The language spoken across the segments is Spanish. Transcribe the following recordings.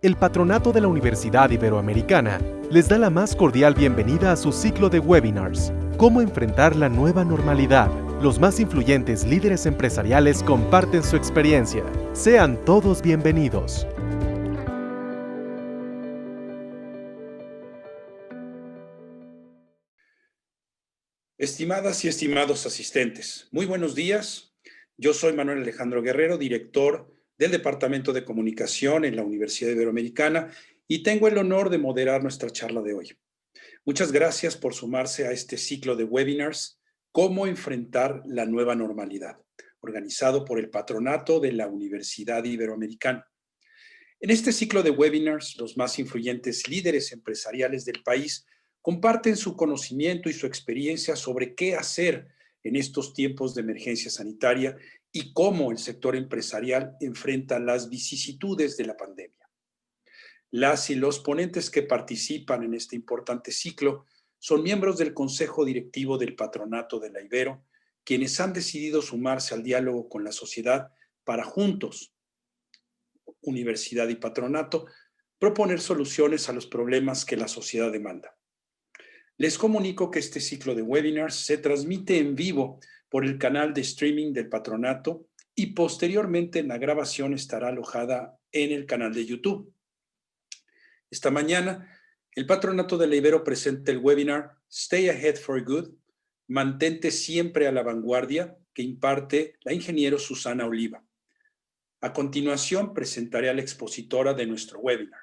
El Patronato de la Universidad Iberoamericana les da la más cordial bienvenida a su ciclo de webinars, Cómo enfrentar la nueva normalidad. Los más influyentes líderes empresariales comparten su experiencia. Sean todos bienvenidos. Estimadas y estimados asistentes, muy buenos días. Yo soy Manuel Alejandro Guerrero, director del Departamento de Comunicación en la Universidad Iberoamericana y tengo el honor de moderar nuestra charla de hoy. Muchas gracias por sumarse a este ciclo de webinars, Cómo enfrentar la nueva normalidad, organizado por el Patronato de la Universidad Iberoamericana. En este ciclo de webinars, los más influyentes líderes empresariales del país comparten su conocimiento y su experiencia sobre qué hacer en estos tiempos de emergencia sanitaria y cómo el sector empresarial enfrenta las vicisitudes de la pandemia. Las y los ponentes que participan en este importante ciclo son miembros del Consejo Directivo del Patronato de la Ibero, quienes han decidido sumarse al diálogo con la sociedad para juntos, universidad y patronato, proponer soluciones a los problemas que la sociedad demanda. Les comunico que este ciclo de webinars se transmite en vivo por el canal de streaming del patronato y posteriormente la grabación estará alojada en el canal de YouTube. Esta mañana, el Patronato de la Ibero presenta el webinar Stay Ahead for Good, mantente siempre a la vanguardia, que imparte la ingeniero Susana Oliva. A continuación, presentaré a la expositora de nuestro webinar.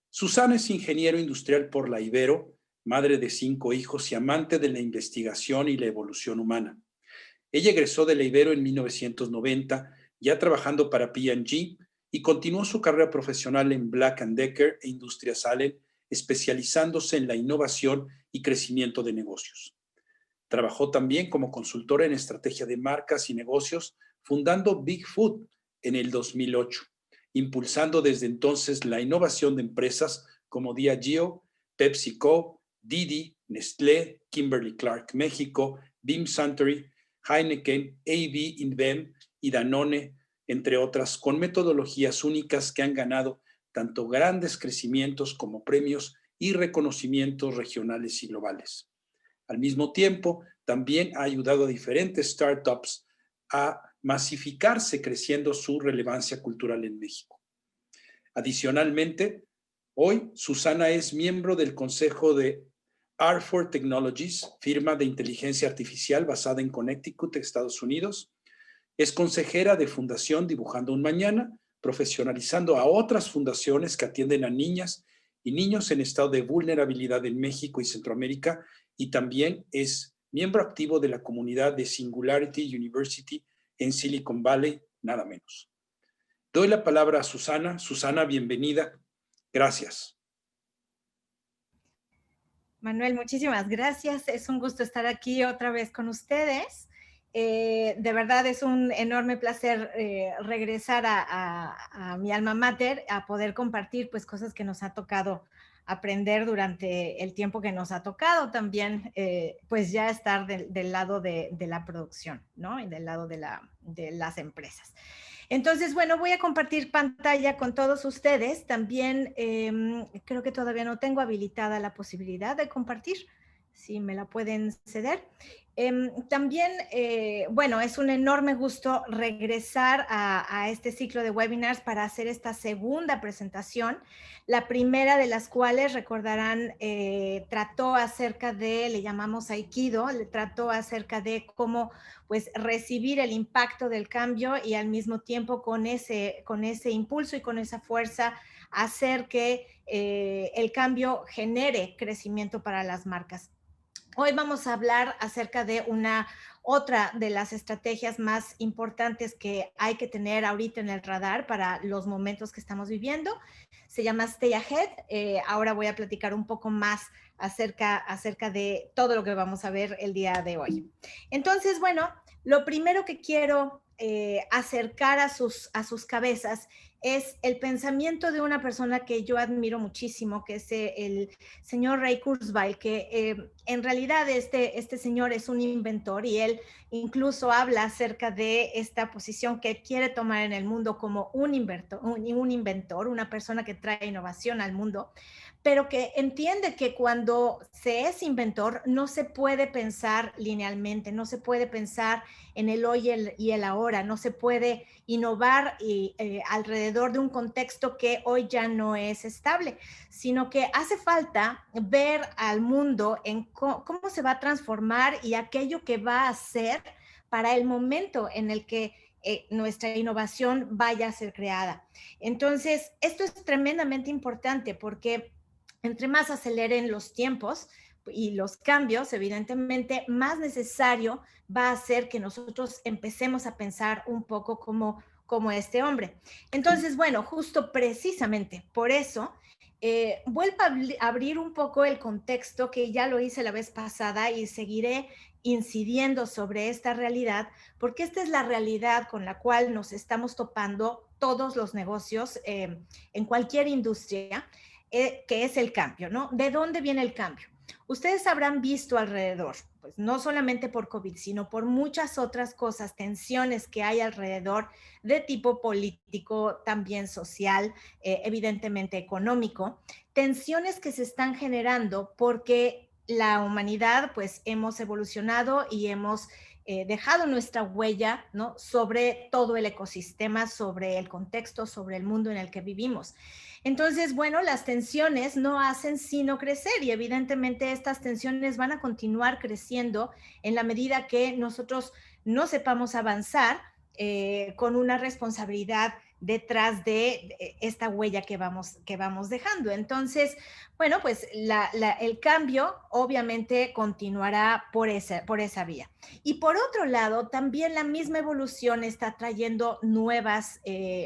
Susana es ingeniero industrial por la Ibero, madre de 5 hijos y amante de la investigación y la evolución humana. Ella egresó de la Ibero en 1990, ya trabajando para P&G, y continuó su carrera profesional en Black & Decker e Industrias Allen, especializándose en la innovación y crecimiento de negocios. Trabajó también como consultora en estrategia de marcas y negocios, fundando Big Food en el 2008, impulsando desde entonces la innovación de empresas como Diageo, PepsiCo, Didi, Nestlé, Kimberly-Clark México, Beam Suntory, Heineken, AB InBev y Danone, entre otras, con metodologías únicas que han ganado tanto grandes crecimientos como premios y reconocimientos regionales y globales. Al mismo tiempo, también ha ayudado a diferentes startups a masificarse, creciendo su relevancia cultural en México. Adicionalmente, hoy Susana es miembro del consejo de R4 Technologies, firma de inteligencia artificial basada en Connecticut, Estados Unidos. Es consejera de Fundación Dibujando un Mañana, profesionalizando a otras fundaciones que atienden a niñas y niños en estado de vulnerabilidad en México y Centroamérica, y también es miembro activo de la comunidad de Singularity University en Silicon Valley, nada menos. Doy la palabra a Susana. Susana, bienvenida. Gracias. Manuel, muchísimas gracias. Es un gusto estar aquí otra vez con ustedes. De verdad es un enorme placer regresar a mi alma mater, a poder compartir pues cosas que nos ha tocado aprender durante el tiempo que nos ha tocado también, pues ya estar del lado de la producción, ¿no? Y del lado de las empresas. Entonces, bueno, voy a compartir pantalla con todos ustedes. También creo que todavía no tengo habilitada la posibilidad de compartir, si me la pueden ceder. También, bueno, es un enorme gusto regresar a este ciclo de webinars para hacer esta segunda presentación, la primera de las cuales, recordarán, trató acerca de, le llamamos Aikido, le trató acerca de cómo pues recibir el impacto del cambio y al mismo tiempo con ese impulso y con esa fuerza hacer que el cambio genere crecimiento para las marcas. Hoy vamos a hablar acerca de otra de las estrategias más importantes que hay que tener ahorita en el radar para los momentos que estamos viviendo. Se llama Stay Ahead. Ahora voy a platicar un poco más acerca de todo lo que vamos a ver el día de hoy. Entonces, bueno, lo primero que quiero acercar a sus cabezas es el pensamiento de una persona que yo admiro muchísimo, que es el señor Ray Kurzweil, que en realidad este señor es un inventor y él incluso habla acerca de esta posición que quiere tomar en el mundo como un inventor, una persona que trae innovación al mundo, pero que entiende que cuando se es inventor no se puede pensar linealmente, no se puede pensar en el hoy y el ahora, no se puede innovar alrededor de un contexto que hoy ya no es estable, sino que hace falta ver al mundo en cómo se va a transformar y aquello que va a ser para el momento en el que nuestra innovación vaya a ser creada. Entonces, esto es tremendamente importante porque entre más aceleren los tiempos y los cambios, evidentemente, más necesario va a ser que nosotros empecemos a pensar un poco como este hombre. Entonces, bueno, justo precisamente por eso, vuelvo a abrir un poco el contexto que ya lo hice la vez pasada y seguiré incidiendo sobre esta realidad, porque esta es la realidad con la cual nos estamos topando todos los negocios en cualquier industria, que es el cambio, ¿no? ¿De dónde viene el cambio? Ustedes habrán visto alrededor, pues no solamente por COVID, sino por muchas otras cosas, tensiones que hay alrededor de tipo político, también social, evidentemente económico, tensiones que se están generando porque la humanidad pues hemos evolucionado y hemos dejado nuestra huella, ¿no? Sobre todo el ecosistema, sobre el contexto, sobre el mundo en el que vivimos. Entonces, bueno, las tensiones no hacen sino crecer y evidentemente estas tensiones van a continuar creciendo en la medida que nosotros no sepamos avanzar con una responsabilidad detrás de esta huella que vamos dejando. Entonces, bueno, pues el cambio obviamente continuará por esa vía. Y por otro lado, también la misma evolución está trayendo nuevas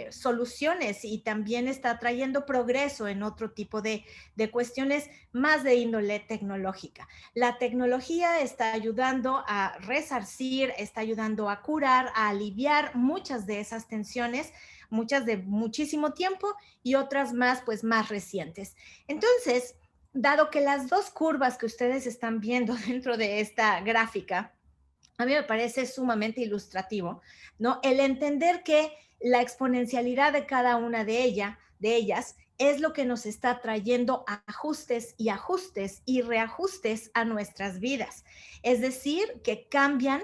soluciones y también está trayendo progreso en otro tipo de cuestiones más de índole tecnológica. La tecnología está ayudando a resarcir, está ayudando a curar, a aliviar muchas de esas tensiones, muchas de muchísimo tiempo y otras más, pues más recientes. Entonces, dado que las dos curvas que ustedes están viendo dentro de esta gráfica, a mí me parece sumamente ilustrativo, ¿no? El entender que la exponencialidad de cada una de ellas es lo que nos está trayendo ajustes y reajustes a nuestras vidas. Es decir, que cambian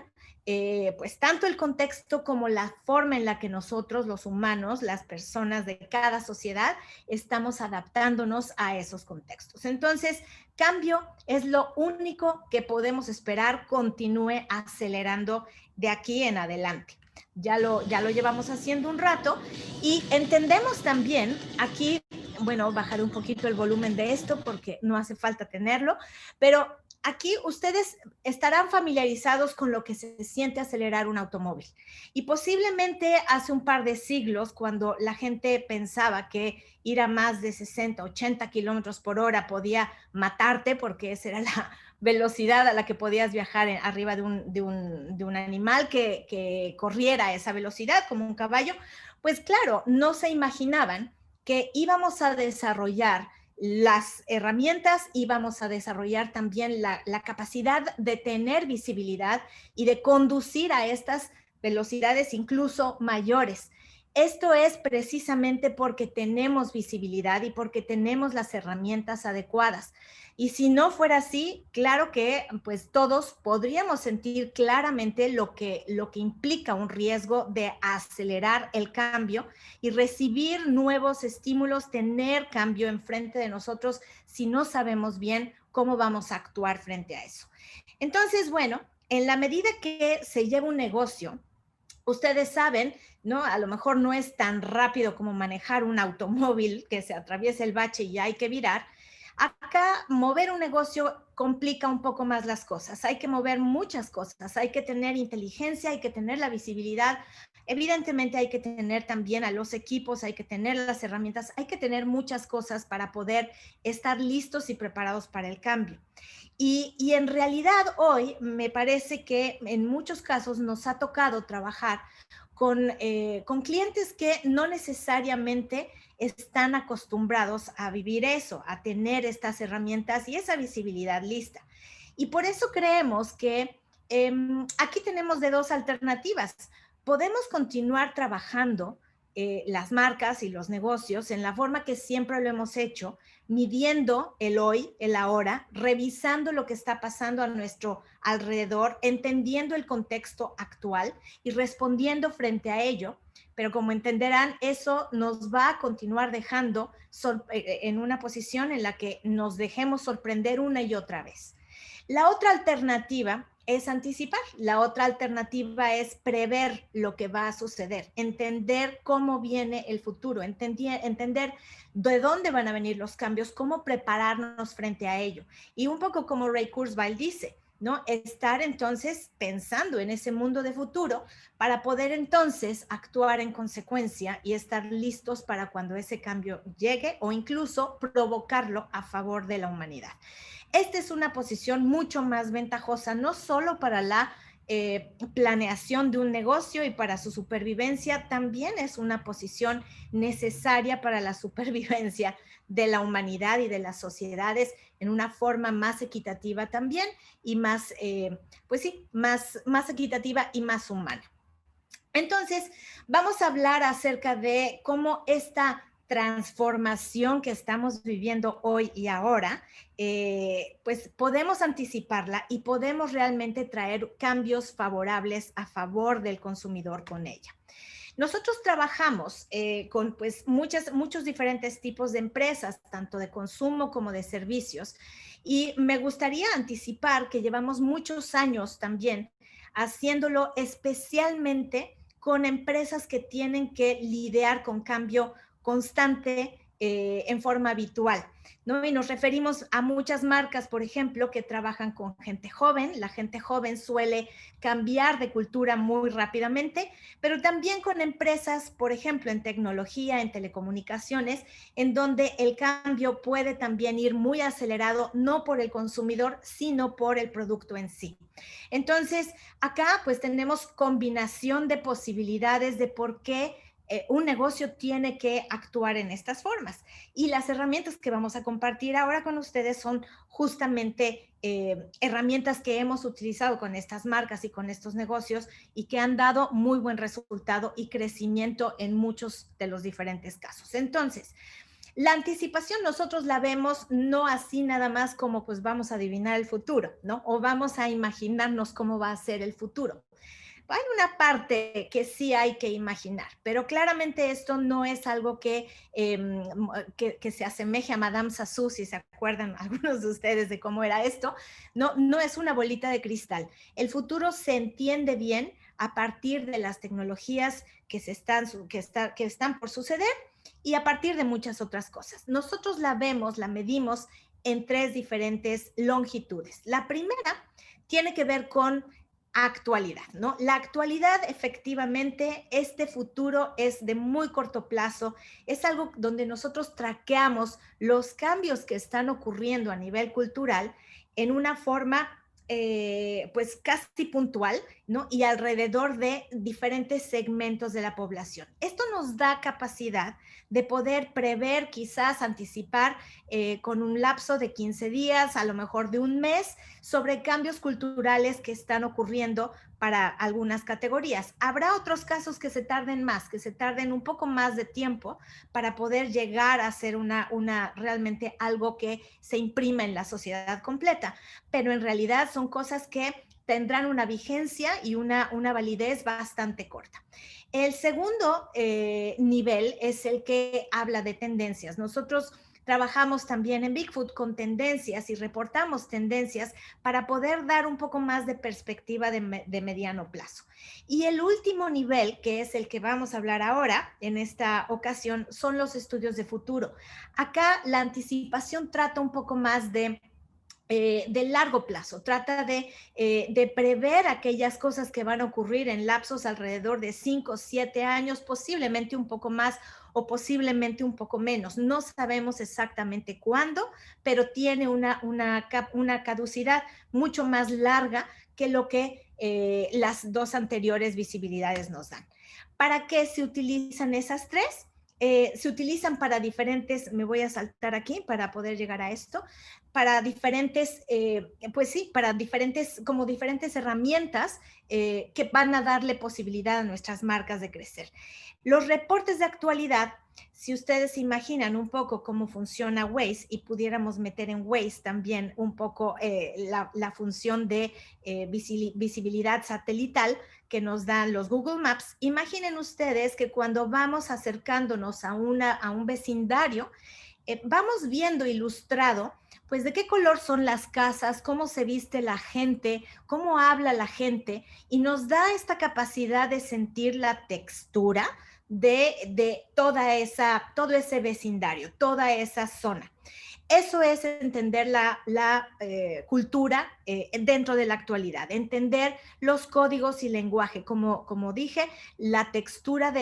pues tanto el contexto como la forma en la que nosotros, los humanos, las personas de cada sociedad, estamos adaptándonos a esos contextos. Entonces, cambio es lo único que podemos esperar continúe acelerando de aquí en adelante. Ya lo llevamos haciendo un rato y entendemos también aquí, bueno, bajaré un poquito el volumen de esto porque no hace falta tenerlo, pero aquí ustedes estarán familiarizados con lo que se siente acelerar un automóvil. Y posiblemente hace un par de siglos, cuando la gente pensaba que ir a más de 60, 80 kilómetros por hora podía matarte, porque esa era la velocidad a la que podías viajar arriba de un animal que corriera a esa velocidad, como un caballo, pues claro, no se imaginaban que íbamos a desarrollar las herramientas y vamos a desarrollar también la capacidad de tener visibilidad y de conducir a estas velocidades incluso mayores. Esto es precisamente porque tenemos visibilidad y porque tenemos las herramientas adecuadas. Y si no fuera así, claro que pues todos podríamos sentir claramente lo que implica un riesgo de acelerar el cambio y recibir nuevos estímulos, tener cambio enfrente de nosotros si no sabemos bien cómo vamos a actuar frente a eso. Entonces, bueno, en la medida que se lleva un negocio, ustedes saben, ¿no? A lo mejor no es tan rápido como manejar un automóvil que se atraviesa el bache y ya hay que virar. Acá mover un negocio complica un poco más las cosas. Hay que mover muchas cosas. Hay que tener inteligencia, hay que tener la visibilidad. Evidentemente hay que tener también a los equipos, hay que tener las herramientas, hay que tener muchas cosas para poder estar listos y preparados para el cambio. Y en realidad hoy me parece que en muchos casos nos ha tocado trabajar con clientes que no necesariamente están acostumbrados a vivir eso, a tener estas herramientas y esa visibilidad lista. Y por eso creemos que aquí tenemos de dos alternativas. Podemos continuar trabajando las marcas y los negocios en la forma que siempre lo hemos hecho, midiendo el hoy, el ahora, revisando lo que está pasando a nuestro alrededor, entendiendo el contexto actual y respondiendo frente a ello. Pero como entenderán, eso nos va a continuar dejando en una posición en la que nos dejemos sorprender una y otra vez. La otra alternativa es anticipar. La otra alternativa es prever lo que va a suceder, entender cómo viene el futuro, entender de dónde van a venir los cambios, cómo prepararnos frente a ello. Y un poco como Ray Kurzweil dice, ¿no? Estar entonces pensando en ese mundo de futuro para poder entonces actuar en consecuencia y estar listos para cuando ese cambio llegue o incluso provocarlo a favor de la humanidad. Esta es una posición mucho más ventajosa, no solo para la planeación de un negocio y para su supervivencia, también es una posición necesaria para la supervivencia de la humanidad y de las sociedades en una forma más equitativa también y más, pues sí, más equitativa y más humana. Entonces, vamos a hablar acerca de cómo esta transformación que estamos viviendo hoy y ahora, pues podemos anticiparla y podemos realmente traer cambios favorables a favor del consumidor con ella. Nosotros trabajamos con pues muchos diferentes tipos de empresas, tanto de consumo como de servicios, y me gustaría anticipar que llevamos muchos años también haciéndolo especialmente con empresas que tienen que lidiar con cambio constante en forma habitual, ¿no? Y nos referimos a muchas marcas, por ejemplo, que trabajan con gente joven. La gente joven suele cambiar de cultura muy rápidamente, pero también con empresas, por ejemplo, en tecnología, en telecomunicaciones, en donde el cambio puede también ir muy acelerado, no por el consumidor, sino por el producto en sí. Entonces, acá pues tenemos combinación de posibilidades de por qué un negocio tiene que actuar en estas formas. Y las herramientas que vamos a compartir ahora con ustedes son justamente herramientas que hemos utilizado con estas marcas y con estos negocios y que han dado muy buen resultado y crecimiento en muchos de los diferentes casos. Entonces, la anticipación nosotros la vemos no así nada más como pues vamos a adivinar el futuro, ¿no? O vamos a imaginarnos cómo va a ser el futuro. Hay una parte que sí hay que imaginar, pero claramente esto no es algo que se asemeje a Madame Sassou, si se acuerdan algunos de ustedes de cómo era esto. No es una bolita de cristal. El futuro se entiende bien a partir de las tecnologías que están por suceder y a partir de muchas otras cosas. Nosotros la medimos en tres diferentes longitudes. La primera tiene que ver con actualidad, ¿no? La actualidad, efectivamente, este futuro es de muy corto plazo, es algo donde nosotros traqueamos los cambios que están ocurriendo a nivel cultural en una forma pues casi puntual, ¿no? Y alrededor de diferentes segmentos de la población. Esto nos da capacidad de poder prever, quizás anticipar con un lapso de 15 días, a lo mejor de un mes, sobre cambios culturales que están ocurriendo para algunas categorías. Habrá otros casos que se tarden más, que se tarden un poco más de tiempo para poder llegar a ser realmente algo que se imprima en la sociedad completa, pero en realidad son cosas que tendrán una vigencia y una validez bastante corta. El segundo nivel es el que habla de tendencias. Nosotros trabajamos también en Bigfoot con tendencias y reportamos tendencias para poder dar un poco más de perspectiva de mediano plazo. Y el último nivel, que es el que vamos a hablar ahora en esta ocasión, son los estudios de futuro. Acá la anticipación trata un poco más de largo plazo, trata de prever aquellas cosas que van a ocurrir en lapsos alrededor de 5 o 7 años, posiblemente un poco más o posiblemente un poco menos. No sabemos exactamente cuándo, pero tiene una caducidad mucho más larga que lo que las dos anteriores visibilidades nos dan. ¿Para qué se utilizan esas tres? Se utilizan para diferentes, me voy a saltar aquí para poder llegar a esto, para diferentes, pues sí, para diferentes, como diferentes herramientas que van a darle posibilidad a nuestras marcas de crecer. Los reportes de actualidad, si ustedes se imaginan un poco cómo funciona Waze y pudiéramos meter en Waze también un poco la función de visibilidad satelital que nos dan los Google Maps, imaginen ustedes que cuando vamos acercándonos a un vecindario, vamos viendo ilustrado, pues de qué color son las casas, cómo se viste la gente, cómo habla la gente, y nos da esta capacidad de sentir la textura de todo ese vecindario, toda esa zona. Eso es entender la cultura dentro de la actualidad, entender los códigos y lenguaje, como dije, la textura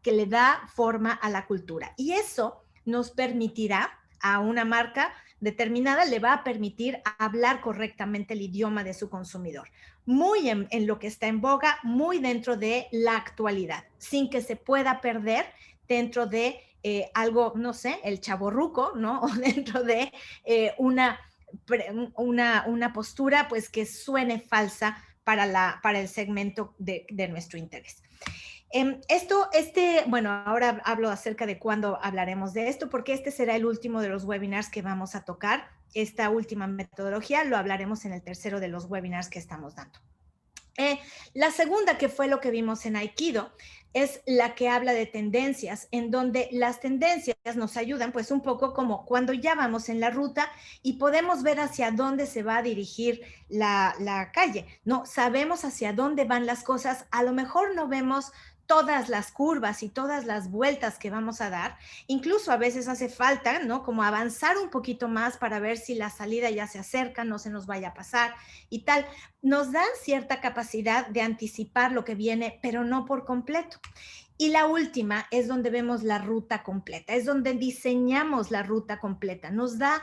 que le da forma a la cultura. Y eso nos permitirá a una marca determinada, le va a permitir hablar correctamente el idioma de su consumidor. Muy en lo que está en boga, muy dentro de la actualidad, sin que se pueda perder dentro de algo, no sé, el chavorruco, ¿no? O dentro de una postura, pues, que suene falsa para el segmento de nuestro interés. Bueno, ahora hablo acerca de cuándo hablaremos de esto, porque este será el último de los webinars que vamos a tocar. Esta última metodología lo hablaremos en el tercero de los webinars que estamos dando. La segunda, que fue lo que vimos en Aikido, es la que habla de tendencias, en donde las tendencias nos ayudan pues un poco como cuando ya vamos en la ruta y podemos ver hacia dónde se va a dirigir la calle, ¿no? Sabemos hacia dónde van las cosas, a lo mejor no vemos todas las curvas y todas las vueltas que vamos a dar, incluso a veces hace falta, ¿no? Como avanzar un poquito más para ver si la salida ya se acerca, no se nos vaya a pasar y tal. Nos dan cierta capacidad de anticipar lo que viene, pero no por completo. Y la última es donde vemos la ruta completa, es donde diseñamos la ruta completa. Nos da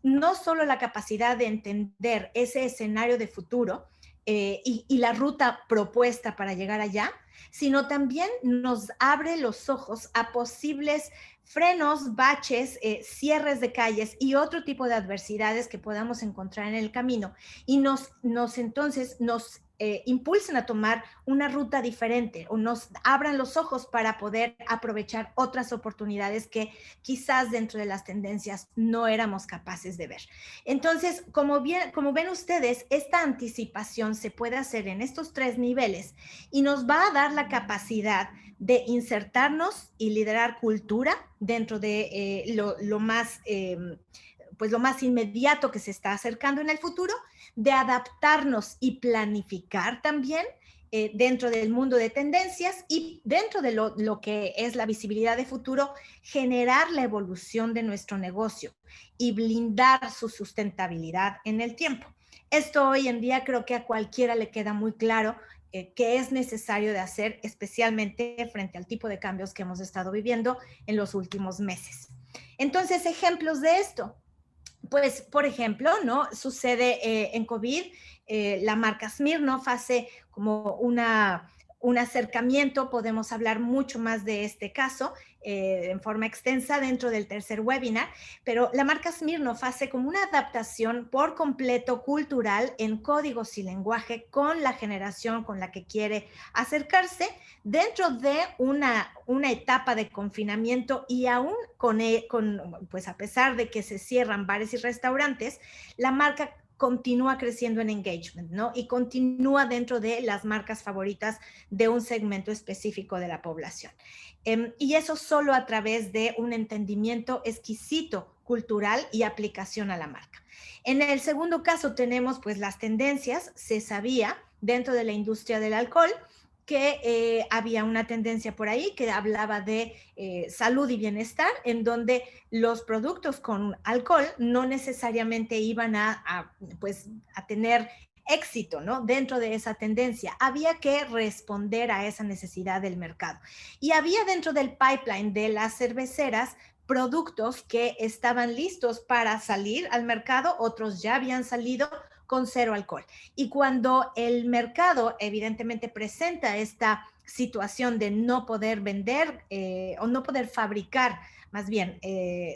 no solo la capacidad de entender ese escenario de futuro y la ruta propuesta para llegar allá, sino también nos abre los ojos a posibles frenos, baches, cierres de calles y otro tipo de adversidades que podamos encontrar en el camino y nos impulsen a tomar una ruta diferente o nos abran los ojos para poder aprovechar otras oportunidades que quizás dentro de las tendencias no éramos capaces de ver. Entonces, como ven ustedes, esta anticipación se puede hacer en estos tres niveles y nos va a dar la capacidad de insertarnos y liderar cultura dentro de lo más inmediato que se está acercando en el futuro, de adaptarnos y planificar también dentro del mundo de tendencias y dentro de lo que es la visibilidad de futuro, generar la evolución de nuestro negocio y blindar su sustentabilidad en el tiempo. Esto hoy en día creo que a cualquiera le queda muy claro que es necesario de hacer, especialmente frente al tipo de cambios que hemos estado viviendo en los últimos meses. Entonces, ejemplos de esto. Pues, por ejemplo, ¿no? Sucede en COVID, la marca Smirnoff hace como un acercamiento, podemos hablar mucho más de este caso en forma extensa dentro del tercer webinar, pero la marca Smirnoff hace como una adaptación por completo cultural en códigos y lenguaje con la generación con la que quiere acercarse dentro de una etapa de confinamiento y aún pues a pesar de que se cierran bares y restaurantes, la marca continúa creciendo en engagement, ¿no? Y continúa dentro de las marcas favoritas de un segmento específico de la población. Y eso solo a través de un entendimiento exquisito cultural y aplicación a la marca. En el segundo caso tenemos pues las tendencias. Se sabía dentro de la industria del alcohol que había una tendencia por ahí que hablaba de salud y bienestar, en donde los productos con alcohol no necesariamente iban a tener éxito, ¿no? Dentro de esa tendencia. Había que responder a esa necesidad del mercado. Y había dentro del pipeline de las cerveceras productos que estaban listos para salir al mercado, otros ya habían salido con cero alcohol. Y cuando el mercado evidentemente presenta esta situación de no poder vender o no poder fabricar más bien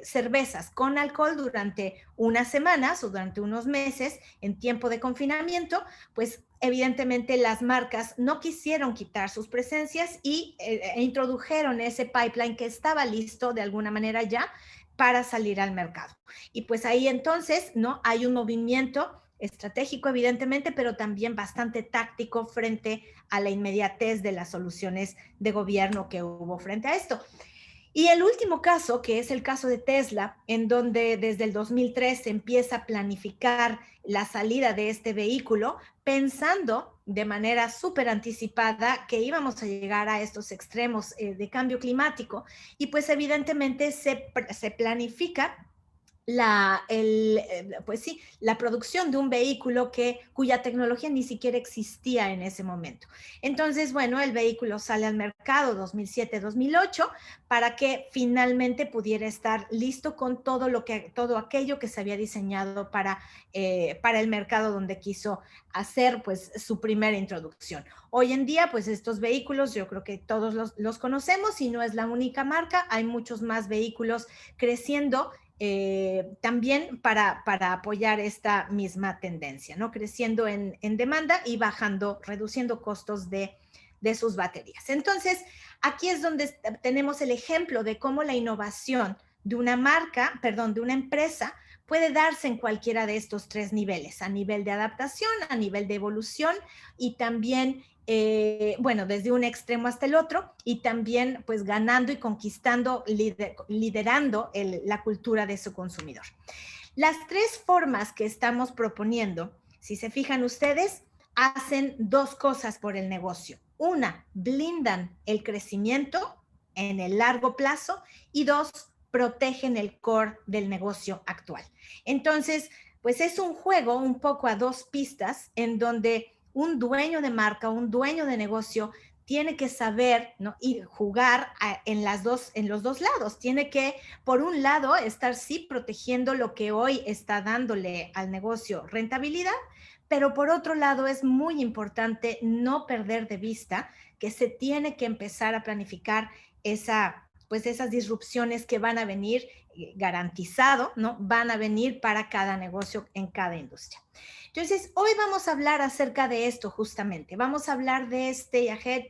cervezas con alcohol durante unas semanas o durante unos meses en tiempo de confinamiento, pues evidentemente las marcas no quisieron quitar sus presencias y introdujeron ese pipeline que estaba listo de alguna manera ya para salir al mercado. Y pues ahí entonces, ¿no? Hay un movimiento estratégico, evidentemente, pero también bastante táctico frente a la inmediatez de las soluciones de gobierno que hubo frente a esto. Y el último caso, que es el caso de Tesla, en donde desde el 2003 se empieza a planificar la salida de este vehículo, pensando de manera súper anticipada que íbamos a llegar a estos extremos de cambio climático, y pues evidentemente se planifica pues sí, la producción de un vehículo cuya tecnología ni siquiera existía en ese momento. Entonces, bueno, el vehículo sale al mercado 2007-2008 para que finalmente pudiera estar listo con todo aquello que se había diseñado para el mercado donde quiso hacer pues su primera introducción. Hoy en día, pues estos vehículos yo creo que todos los conocemos y no es la única marca, hay muchos más vehículos creciendo también para apoyar esta misma tendencia, ¿no? Creciendo en demanda y reduciendo costos de sus baterías. Entonces, aquí es donde tenemos el ejemplo de cómo la innovación de una de una empresa, puede darse en cualquiera de estos tres niveles, a nivel de adaptación, a nivel de evolución y también bueno, desde un extremo hasta el otro, y también pues ganando y conquistando, liderando la cultura de su consumidor. Las tres formas que estamos proponiendo, si se fijan ustedes, hacen dos cosas por el negocio. Una, blindan el crecimiento en el largo plazo, y dos, protegen el core del negocio actual. Entonces, pues es un juego un poco a dos pistas en donde un dueño de marca, un dueño de negocio, tiene que saber, ¿no? Y jugar en los dos lados. Tiene que, por un lado, estar sí protegiendo lo que hoy está dándole al negocio rentabilidad, pero por otro lado es muy importante no perder de vista que se tiene que empezar a planificar esas disrupciones que van a venir, garantizado, ¿no? Van a venir para cada negocio en cada industria. Entonces, hoy vamos a hablar acerca de esto justamente. Vamos a hablar de Stay Ahead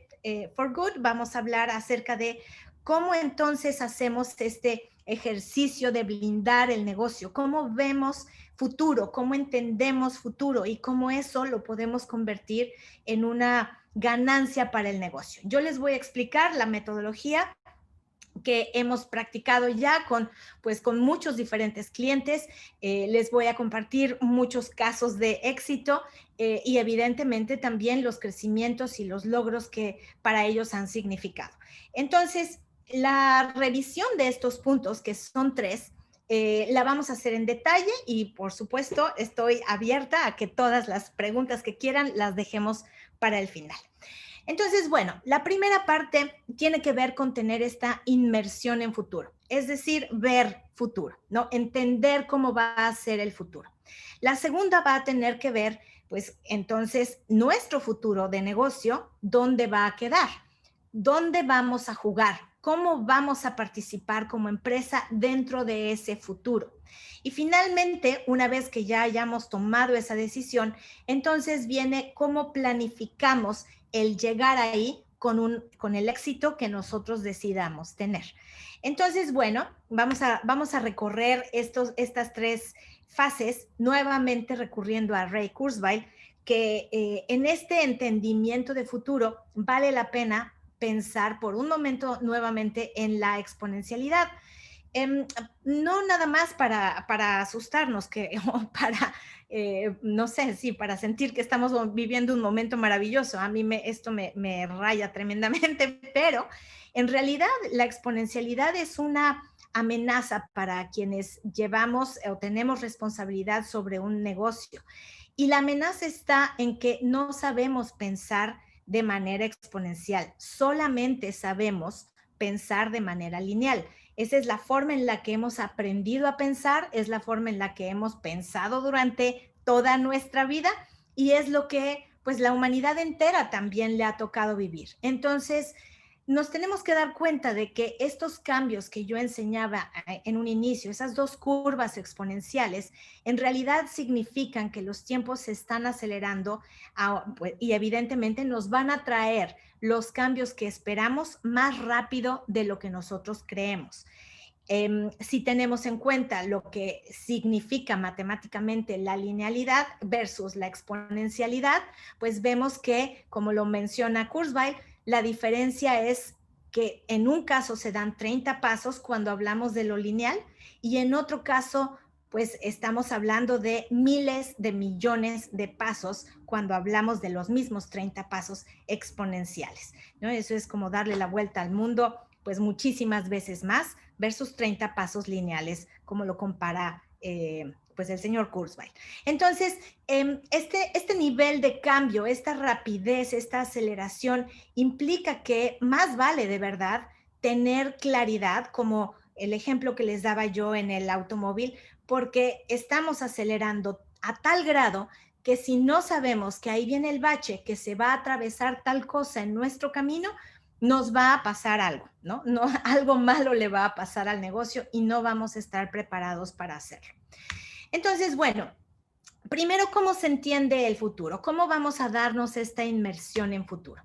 for Good. Vamos a hablar acerca de cómo entonces hacemos este ejercicio de blindar el negocio, cómo vemos futuro, cómo entendemos futuro y cómo eso lo podemos convertir en una ganancia para el negocio. Yo les voy a explicar la metodología que hemos practicado ya con muchos diferentes clientes. Les voy a compartir muchos casos de éxito y evidentemente también los crecimientos y los logros que para ellos han significado. Entonces, la revisión de estos puntos, que son tres, la vamos a hacer en detalle y por supuesto estoy abierta a que todas las preguntas que quieran las dejemos para el final. Entonces, bueno, la primera parte tiene que ver con tener esta inmersión en futuro, es decir, ver futuro, ¿no? Entender cómo va a ser el futuro. La segunda va a tener que ver, pues, entonces, nuestro futuro de negocio, ¿dónde va a quedar? ¿Dónde vamos a jugar? ¿Cómo vamos a participar como empresa dentro de ese futuro? Y finalmente, una vez que ya hayamos tomado esa decisión, entonces viene cómo planificamos el llegar ahí con el éxito que nosotros decidamos tener. Entonces, bueno, vamos a recorrer estas tres fases, nuevamente recurriendo a Ray Kurzweil, que en este entendimiento de futuro vale la pena pensar por un momento nuevamente en la exponencialidad. No nada más para asustarnos, o para, no sé, sí, para sentir que estamos viviendo un momento maravilloso. A mí esto me raya tremendamente, pero en realidad la exponencialidad es una amenaza para quienes llevamos o tenemos responsabilidad sobre un negocio. Y la amenaza está en que no sabemos pensar de manera exponencial, solamente sabemos pensar de manera lineal. Esa es la forma en la que hemos aprendido a pensar, es la forma en la que hemos pensado durante toda nuestra vida y es lo que pues la humanidad entera también le ha tocado vivir. Entonces, nos tenemos que dar cuenta de que estos cambios que yo enseñaba en un inicio, esas dos curvas exponenciales, en realidad significan que los tiempos se están acelerando y evidentemente nos van a traer los cambios que esperamos más rápido de lo que nosotros creemos. Si tenemos en cuenta lo que significa matemáticamente la linealidad versus la exponencialidad, pues vemos que, como lo menciona Kurzweil, la diferencia es que en un caso se dan 30 pasos cuando hablamos de lo lineal y en otro caso pues estamos hablando de miles de millones de pasos cuando hablamos de los mismos 30 pasos exponenciales, ¿no? Eso es como darle la vuelta al mundo pues muchísimas veces más versus 30 pasos lineales, como lo compara pues el señor Kurzweil. Entonces, este nivel de cambio, esta rapidez, esta aceleración, implica que más vale de verdad tener claridad, como el ejemplo que les daba yo en el automóvil, porque estamos acelerando a tal grado que si no sabemos que ahí viene el bache, que se va a atravesar tal cosa en nuestro camino, nos va a pasar algo, ¿no? Algo malo le va a pasar al negocio y no vamos a estar preparados para hacerlo. Entonces, bueno, primero, ¿cómo se entiende el futuro? ¿Cómo vamos a darnos esta inmersión en futuro?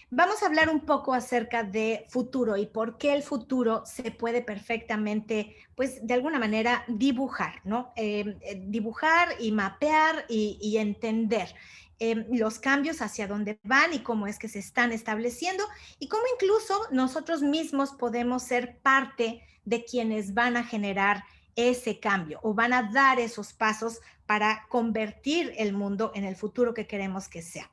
Vamos a hablar un poco acerca de futuro y por qué el futuro se puede perfectamente, pues de alguna manera, dibujar, ¿no? Dibujar y mapear y entender los cambios hacia dónde van y cómo es que se están estableciendo y cómo incluso nosotros mismos podemos ser parte de quienes van a generar ese cambio o van a dar esos pasos para convertir el mundo en el futuro que queremos que sea.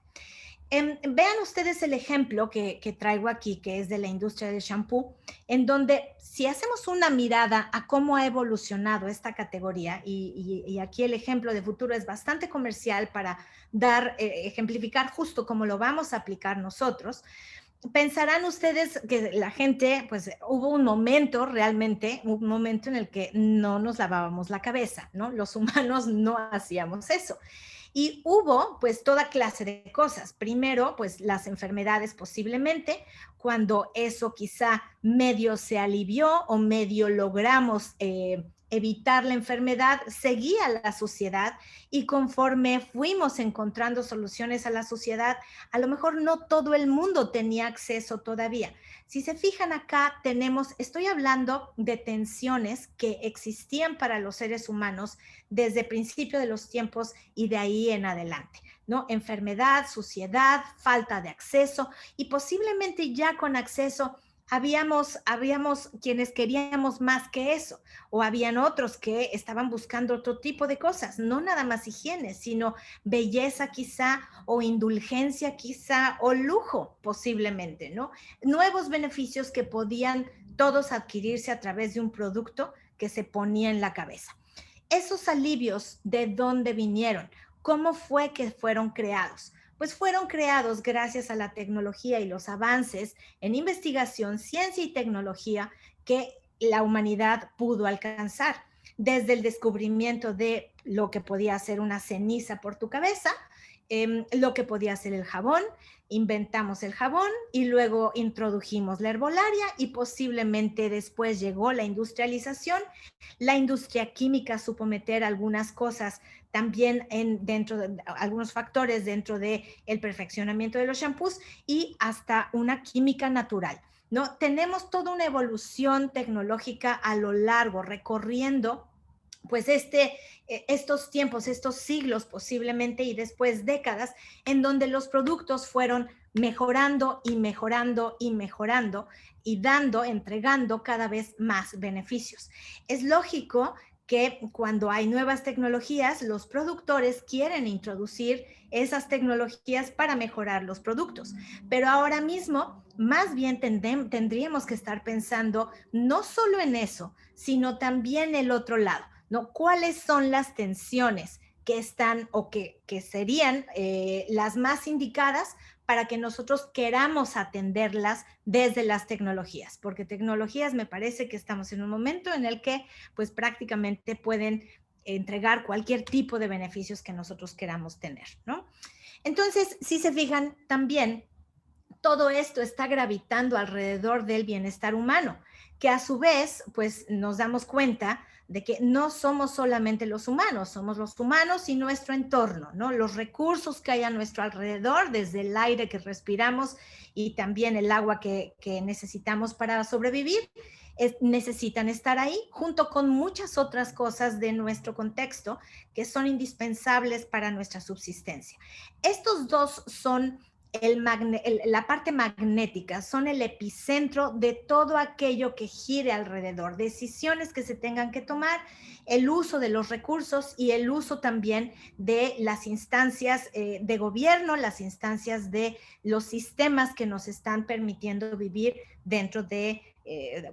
Vean ustedes el ejemplo que traigo aquí, que es de la industria del shampoo, en donde si hacemos una mirada a cómo ha evolucionado esta categoría, y aquí el ejemplo de futuro es bastante comercial para ejemplificar justo cómo lo vamos a aplicar nosotros, pensarán ustedes que la gente, pues hubo un momento realmente, un momento en el que no nos lavábamos la cabeza, ¿no? Los humanos no hacíamos eso. Y hubo pues toda clase de cosas. Primero, pues las enfermedades posiblemente, cuando eso quizá medio se alivió o medio logramos evitar la enfermedad, seguía la sociedad y conforme fuimos encontrando soluciones a la sociedad, a lo mejor no todo el mundo tenía acceso todavía. Si se fijan acá, estoy hablando de tensiones que existían para los seres humanos desde el principio de los tiempos y de ahí en adelante, ¿no? Enfermedad, suciedad, falta de acceso y posiblemente ya con acceso habíamos quienes queríamos más que eso o habían otros que estaban buscando otro tipo de cosas, no nada más higiene, sino belleza quizá o indulgencia quizá o lujo posiblemente, ¿no? Nuevos beneficios que podían todos adquirirse a través de un producto que se ponía en la cabeza. Esos alivios, ¿de dónde vinieron? ¿Cómo fue que fueron creados? Pues fueron creados gracias a la tecnología y los avances en investigación, ciencia y tecnología que la humanidad pudo alcanzar. Desde el descubrimiento de lo que podía ser una ceniza por tu cabeza, lo que podía ser el jabón, inventamos el jabón y luego introdujimos la herbolaria y posiblemente después llegó la industrialización. La industria química supo meter algunas cosas también dentro de algunos factores dentro del perfeccionamiento de los shampoos y hasta una química natural, ¿no? Tenemos toda una evolución tecnológica a lo largo, recorriendo pues estos tiempos, estos siglos posiblemente y después décadas, en donde los productos fueron mejorando y mejorando y mejorando y entregando cada vez más beneficios. Es lógico que cuando hay nuevas tecnologías, los productores quieren introducir esas tecnologías para mejorar los productos. Pero ahora mismo, más bien tendríamos que estar pensando no solo en eso, sino también el otro lado, ¿no? ¿Cuáles son las tensiones que están o que serían las más indicadas para que nosotros queramos atenderlas desde las tecnologías? Porque tecnologías me parece que estamos en un momento en el que pues prácticamente pueden entregar cualquier tipo de beneficios que nosotros queramos tener, ¿no? Entonces, si se fijan, también todo esto está gravitando alrededor del bienestar humano, que a su vez, pues nos damos cuenta de que no somos solamente los humanos, somos los humanos y nuestro entorno, ¿no? Los recursos que hay a nuestro alrededor, desde el aire que respiramos y también el agua que necesitamos para sobrevivir, necesitan estar ahí, junto con muchas otras cosas de nuestro contexto que son indispensables para nuestra subsistencia. Estos dos son la parte magnética, son el epicentro de todo aquello que gire alrededor, decisiones que se tengan que tomar, el uso de los recursos y el uso también de las instancias de gobierno, las instancias de los sistemas que nos están permitiendo vivir dentro de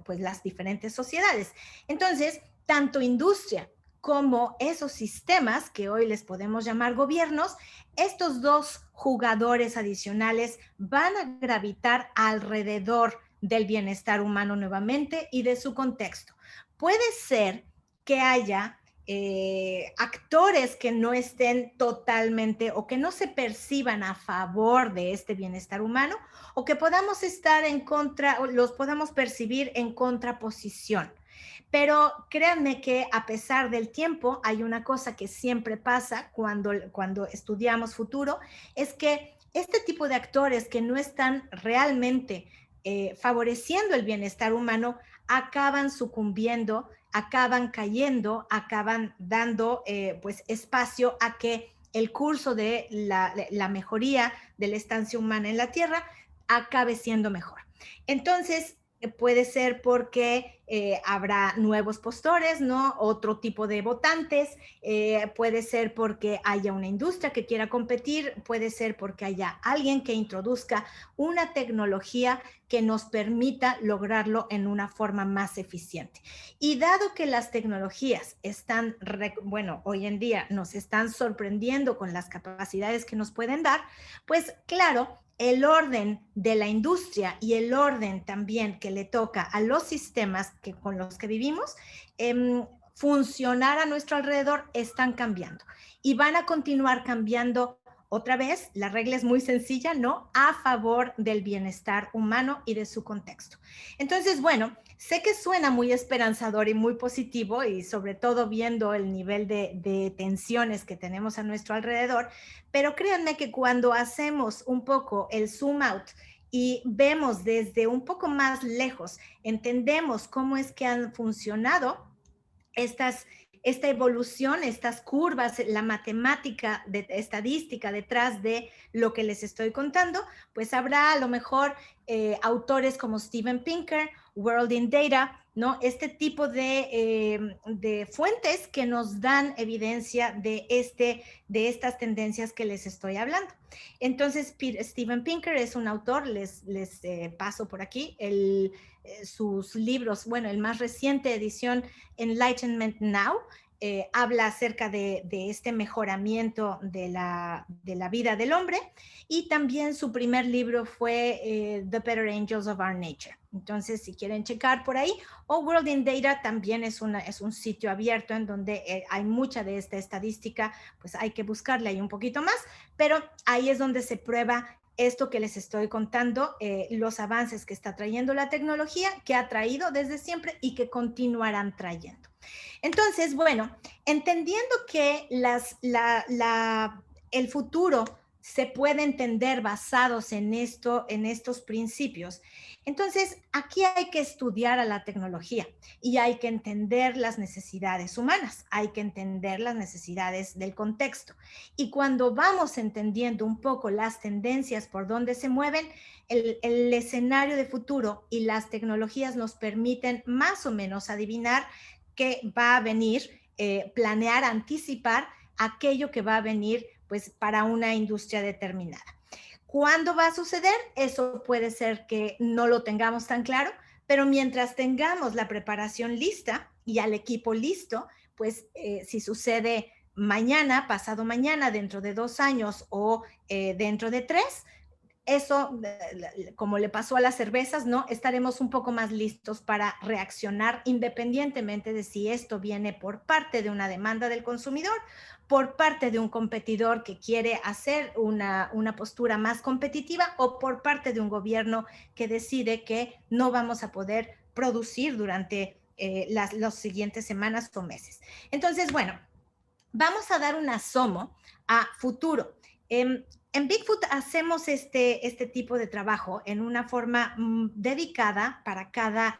pues las diferentes sociedades. Entonces, tanto industria como esos sistemas que hoy les podemos llamar gobiernos, estos dos jugadores adicionales van a gravitar alrededor del bienestar humano nuevamente y de su contexto. Puede ser que haya actores que no estén totalmente o que no se perciban a favor de este bienestar humano o que podamos estar en contra o los podamos percibir en contraposición. Pero créanme que a pesar del tiempo, hay una cosa que siempre pasa cuando estudiamos futuro, es que este tipo de actores que no están realmente favoreciendo el bienestar humano, acaban sucumbiendo, acaban cayendo, acaban dando pues espacio a que el curso de la mejoría de la estancia humana en la Tierra acabe siendo mejor. Entonces, puede ser porque habrá nuevos postores, ¿no? Otro tipo de votantes, puede ser porque haya una industria que quiera competir, puede ser porque haya alguien que introduzca una tecnología que nos permita lograrlo en una forma más eficiente. Y dado que las tecnologías están, bueno, hoy en día nos están sorprendiendo con las capacidades que nos pueden dar, pues claro, el orden de la industria y el orden también que le toca a los sistemas con los que vivimos, funcionar a nuestro alrededor están cambiando y van a continuar cambiando otra vez. La regla es muy sencilla, ¿no? A favor del bienestar humano y de su contexto. Entonces, bueno, sé que suena muy esperanzador y muy positivo y sobre todo viendo el nivel de tensiones que tenemos a nuestro alrededor, pero créanme que cuando hacemos un poco el zoom out y vemos desde un poco más lejos, entendemos cómo es que han funcionado esta evolución, estas curvas, la matemática estadística detrás de lo que les estoy contando, pues habrá a lo mejor autores como Steven Pinker, World in Data, ¿no? Este tipo de fuentes que nos dan evidencia de estas tendencias que les estoy hablando. Entonces, Steven Pinker es un autor, les paso por aquí sus libros, bueno, el más reciente edición, Enlightenment Now, habla acerca de este mejoramiento de la vida del hombre, y también su primer libro fue The Better Angels of Our Nature. Entonces, si quieren checar por ahí, o World in Data también es un sitio abierto en donde hay mucha de esta estadística, pues hay que buscarle ahí un poquito más, pero ahí es donde se prueba esto que les estoy contando, los avances que está trayendo la tecnología, que ha traído desde siempre y que continuarán trayendo. Entonces, bueno, entendiendo que el futuro se puede entender basados en estos principios, entonces aquí hay que estudiar a la tecnología y hay que entender las necesidades humanas, hay que entender las necesidades del contexto. Y cuando vamos entendiendo un poco las tendencias por donde se mueven, el escenario de futuro y las tecnologías nos permiten más o menos adivinar qué va a venir, planear, anticipar aquello que va a venir pues, para una industria determinada. ¿Cuándo va a suceder? Eso puede ser que no lo tengamos tan claro, pero mientras tengamos la preparación lista y al equipo listo, pues si sucede mañana, pasado mañana, dentro de 2 años o dentro de 3, eso, como le pasó a las cervezas, ¿no? Estaremos un poco más listos para reaccionar independientemente de si esto viene por parte de una demanda del consumidor, por parte de un competidor que quiere hacer una postura más competitiva o por parte de un gobierno que decide que no vamos a poder producir durante las siguientes semanas o meses. Entonces, bueno, vamos a dar un asomo a futuro. En Bigfoot hacemos este tipo de trabajo en una forma dedicada para cada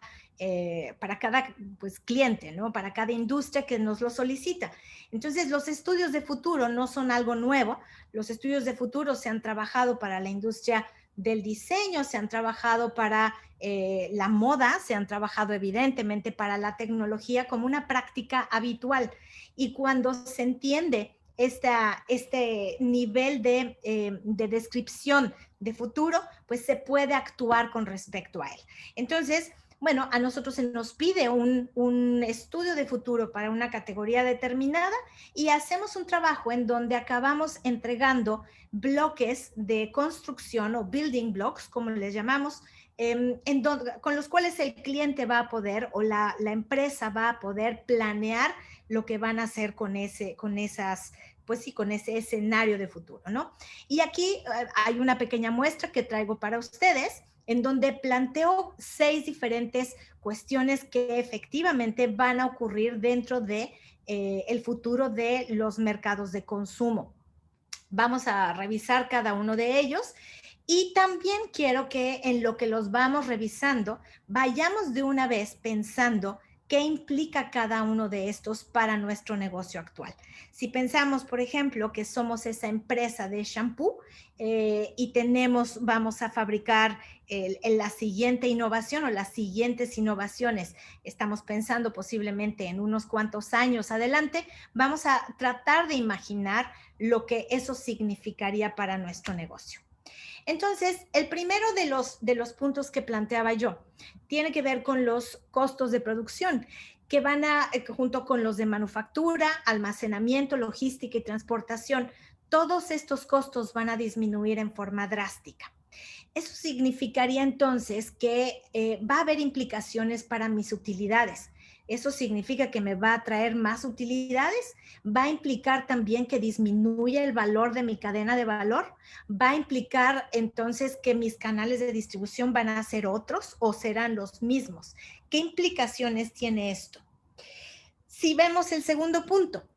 pues, cliente, ¿no? Para cada industria que nos lo solicita. Entonces, los estudios de futuro no son algo nuevo. Los estudios de futuro se han trabajado para la industria del diseño, se han trabajado para la moda, se han trabajado evidentemente para la tecnología como una práctica habitual. Y cuando se entiende este nivel de descripción de futuro, pues se puede actuar con respecto a él. Entonces, bueno, a nosotros se nos pide un estudio de futuro para una categoría determinada y hacemos un trabajo en donde acabamos entregando bloques de construcción o building blocks, como les llamamos, con los cuales el cliente va a poder o la empresa va a poder planear lo que van a hacer con ese escenario de futuro, ¿no? Y aquí hay una pequeña muestra que traigo para ustedes, en donde planteo 6 diferentes cuestiones que efectivamente van a ocurrir dentro de el futuro de los mercados de consumo. Vamos a revisar cada uno de ellos. Y también quiero que en lo que los vamos revisando, vayamos de una vez pensando qué implica cada uno de estos para nuestro negocio actual. Si pensamos, por ejemplo, que somos esa empresa de shampoo y vamos a fabricar la siguiente innovación o las siguientes innovaciones, estamos pensando posiblemente en unos cuantos años adelante, vamos a tratar de imaginar lo que eso significaría para nuestro negocio. Entonces, el primero de los puntos que planteaba yo tiene que ver con los costos de producción, que van junto con los de manufactura, almacenamiento, logística y transportación, todos estos costos van a disminuir en forma drástica. Eso significaría entonces que va a haber implicaciones para mis utilidades. Eso significa que me va a traer más utilidades, va a implicar también que disminuya el valor de mi cadena de valor, va a implicar entonces que mis canales de distribución van a ser otros o serán los mismos. ¿Qué implicaciones tiene esto? Si vemos el segundo punto,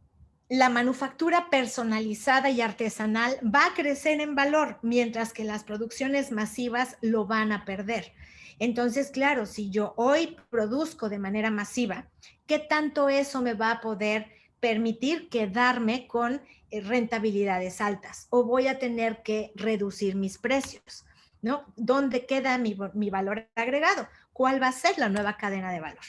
la manufactura personalizada y artesanal va a crecer en valor, mientras que las producciones masivas lo van a perder. Entonces, claro, si yo hoy produzco de manera masiva, ¿qué tanto eso me va a poder permitir quedarme con rentabilidades altas? ¿O voy a tener que reducir mis precios? ¿No? ¿Dónde queda mi valor agregado? ¿Cuál va a ser la nueva cadena de valor?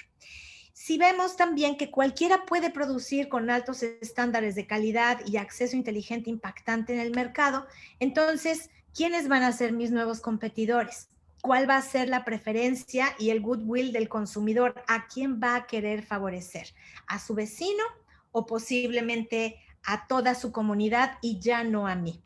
Si vemos también que cualquiera puede producir con altos estándares de calidad y acceso inteligente impactante en el mercado, entonces, ¿quiénes van a ser mis nuevos competidores? ¿Cuál va a ser la preferencia y el goodwill del consumidor? ¿A quién va a querer favorecer? ¿A su vecino o posiblemente a toda su comunidad y ya no a mí?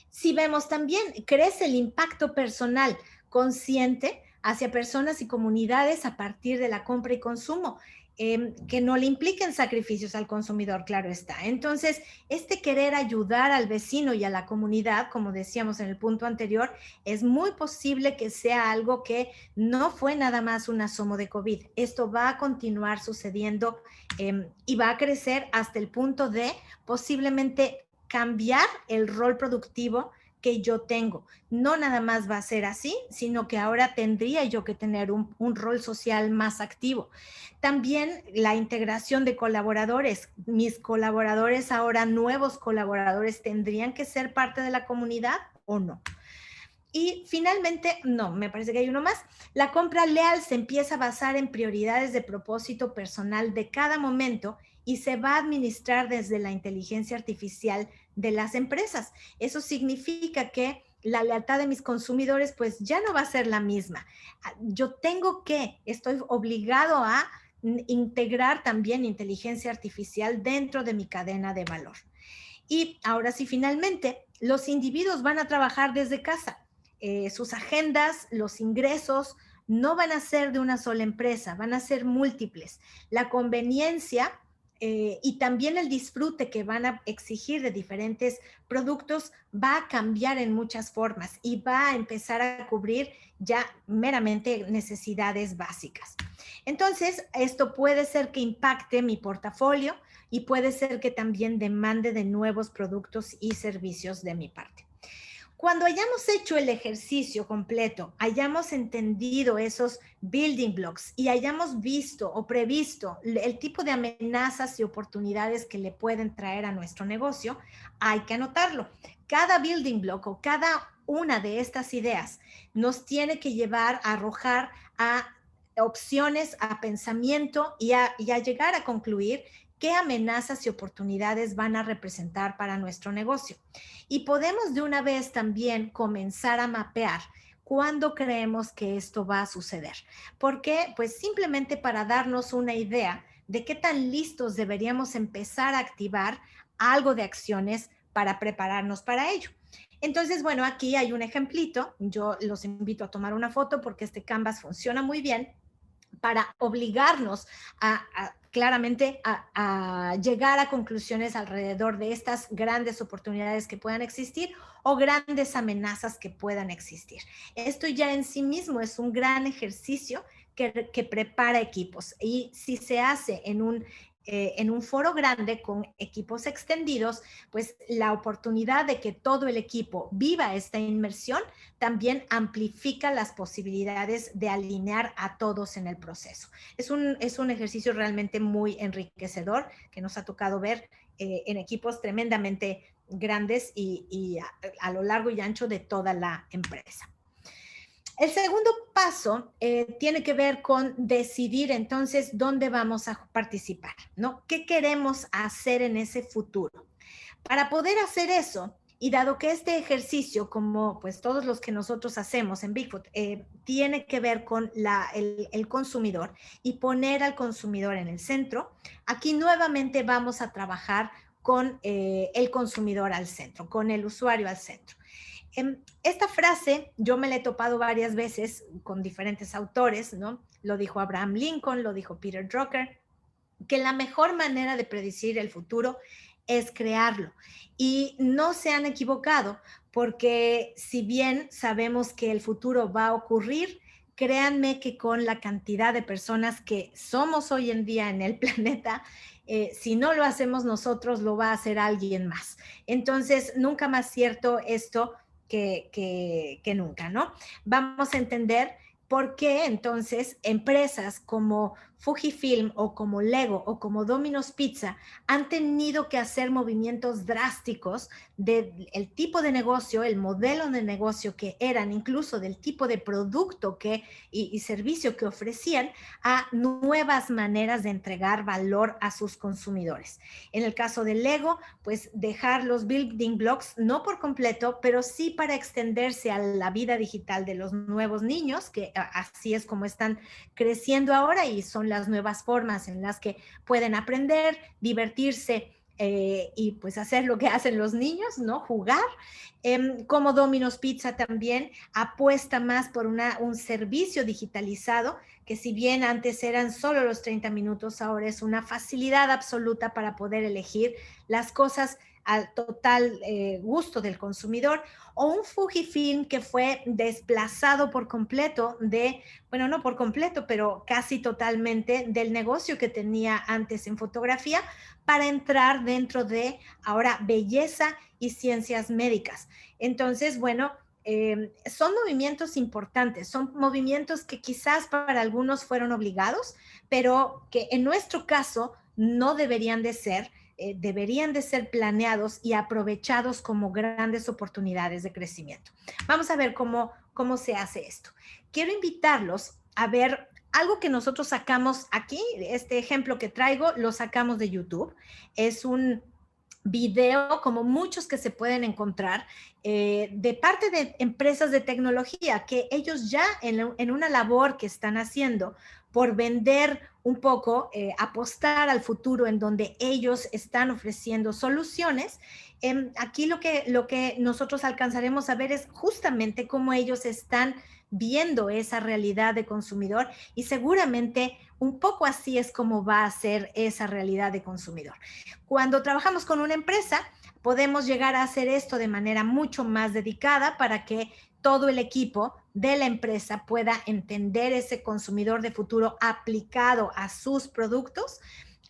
Si vemos también, crece el impacto personal consciente hacia personas y comunidades a partir de la compra y consumo, que no le impliquen sacrificios al consumidor, claro está. Entonces, este querer ayudar al vecino y a la comunidad, como decíamos en el punto anterior, es muy posible que sea algo que no fue nada más un asomo de COVID. Esto va a continuar sucediendo y va a crecer hasta el punto de posiblemente cambiar el rol productivo que yo tengo. No nada más va a ser así, sino que ahora tendría yo que tener un rol social más activo. También la integración de colaboradores. Mis colaboradores ahora, nuevos colaboradores, ¿tendrían que ser parte de la comunidad o no? Y finalmente, no, me parece que hay uno más. La compra leal se empieza a basar en prioridades de propósito personal de cada momento y se va a administrar desde la inteligencia artificial de las empresas. Eso significa que la lealtad de mis consumidores pues ya no va a ser la misma. Yo estoy obligado a integrar también inteligencia artificial dentro de mi cadena de valor. Y ahora sí, finalmente, los individuos van a trabajar desde casa. Sus agendas, los ingresos, no van a ser de una sola empresa, van a ser múltiples. La conveniencia y también el disfrute que van a exigir de diferentes productos va a cambiar en muchas formas y va a empezar a cubrir ya meramente necesidades básicas. Entonces, esto puede ser que impacte mi portafolio y puede ser que también demande de nuevos productos y servicios de mi parte. Cuando hayamos hecho el ejercicio completo, hayamos entendido esos building blocks y hayamos visto o previsto el tipo de amenazas y oportunidades que le pueden traer a nuestro negocio, hay que anotarlo. Cada building block o cada una de estas ideas nos tiene que llevar a arrojar a opciones, a pensamiento y a llegar a concluir qué amenazas y oportunidades van a representar para nuestro negocio. Y podemos de una vez también comenzar a mapear cuándo creemos que esto va a suceder. ¿Por qué? Pues simplemente para darnos una idea de qué tan listos deberíamos empezar a activar algo de acciones para prepararnos para ello. Entonces, bueno, aquí hay un ejemplito. Yo los invito a tomar una foto porque este Canvas funciona muy bien para obligarnos claramente a llegar a conclusiones alrededor de estas grandes oportunidades que puedan existir o grandes amenazas que puedan existir. Esto ya en sí mismo es un gran ejercicio que prepara equipos, y si se hace en un foro grande con equipos extendidos, pues la oportunidad de que todo el equipo viva esta inmersión también amplifica las posibilidades de alinear a todos en el proceso. Es un ejercicio realmente muy enriquecedor que nos ha tocado ver en equipos tremendamente grandes y a lo largo y ancho de toda la empresa. El segundo paso tiene que ver con decidir entonces dónde vamos a participar, ¿no? ¿Qué queremos hacer en ese futuro? Para poder hacer eso, y dado que este ejercicio, como pues todos los que nosotros hacemos en Bigfoot, tiene que ver con el consumidor y poner al consumidor en el centro, aquí nuevamente vamos a trabajar con el consumidor al centro, con el usuario al centro. Esta frase yo me la he topado varias veces con diferentes autores, ¿no? Lo dijo Abraham Lincoln, lo dijo Peter Drucker, que la mejor manera de predecir el futuro es crearlo. Y no se han equivocado, porque si bien sabemos que el futuro va a ocurrir, créanme que con la cantidad de personas que somos hoy en día en el planeta, si no lo hacemos nosotros, lo va a hacer alguien más. Entonces, nunca más cierto esto que nunca, ¿no? Vamos a entender por qué entonces empresas como Fujifilm o como Lego o como Domino's Pizza han tenido que hacer movimientos drásticos del tipo de negocio, el modelo de negocio que eran, incluso del tipo de producto y servicio que ofrecían, a nuevas maneras de entregar valor a sus consumidores. En el caso de Lego, pues dejar los building blocks, no por completo, pero sí para extenderse a la vida digital de los nuevos niños, que así es como están creciendo ahora y son las nuevas formas en las que pueden aprender, divertirse y pues hacer lo que hacen los niños, ¿no? Jugar. Como Domino's Pizza también apuesta más por un servicio digitalizado, que si bien antes eran solo los 30 minutos, ahora es una facilidad absoluta para poder elegir las cosas al total gusto del consumidor, o un Fujifilm que fue desplazado por completo bueno, no por completo, pero casi totalmente del negocio que tenía antes en fotografía para entrar dentro de ahora belleza y ciencias médicas. Entonces, bueno, son movimientos importantes, son movimientos que quizás para algunos fueron obligados, pero que en nuestro caso no deberían de ser. Deberían de ser planeados y aprovechados como grandes oportunidades de crecimiento. Vamos a ver cómo se hace esto. Quiero invitarlos a ver algo que nosotros sacamos aquí. Este ejemplo que traigo lo sacamos de YouTube. Es un video, como muchos que se pueden encontrar, de parte de empresas de tecnología, que ellos ya en una labor que están haciendo por vender un poco, apostar al futuro en donde ellos están ofreciendo soluciones, aquí lo que nosotros alcanzaremos a ver es justamente cómo ellos están viendo esa realidad de consumidor y seguramente un poco así es como va a ser esa realidad de consumidor. Cuando trabajamos con una empresa, podemos llegar a hacer esto de manera mucho más dedicada para que todo el equipo de la empresa pueda entender ese consumidor de futuro aplicado a sus productos,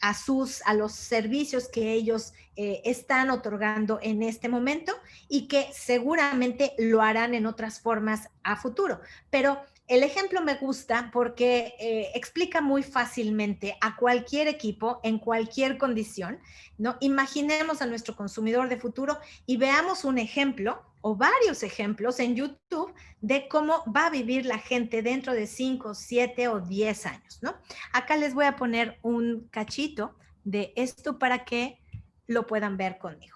a los servicios que ellos están otorgando en este momento y que seguramente lo harán en otras formas a futuro. Pero el ejemplo me gusta porque explica muy fácilmente a cualquier equipo, en cualquier condición, ¿no? Imaginemos a nuestro consumidor de futuro y veamos un ejemplo o varios ejemplos en YouTube de cómo va a vivir la gente dentro de 5, 7 o 10 años, ¿no? Acá les voy a poner un cachito de esto para que lo puedan ver conmigo.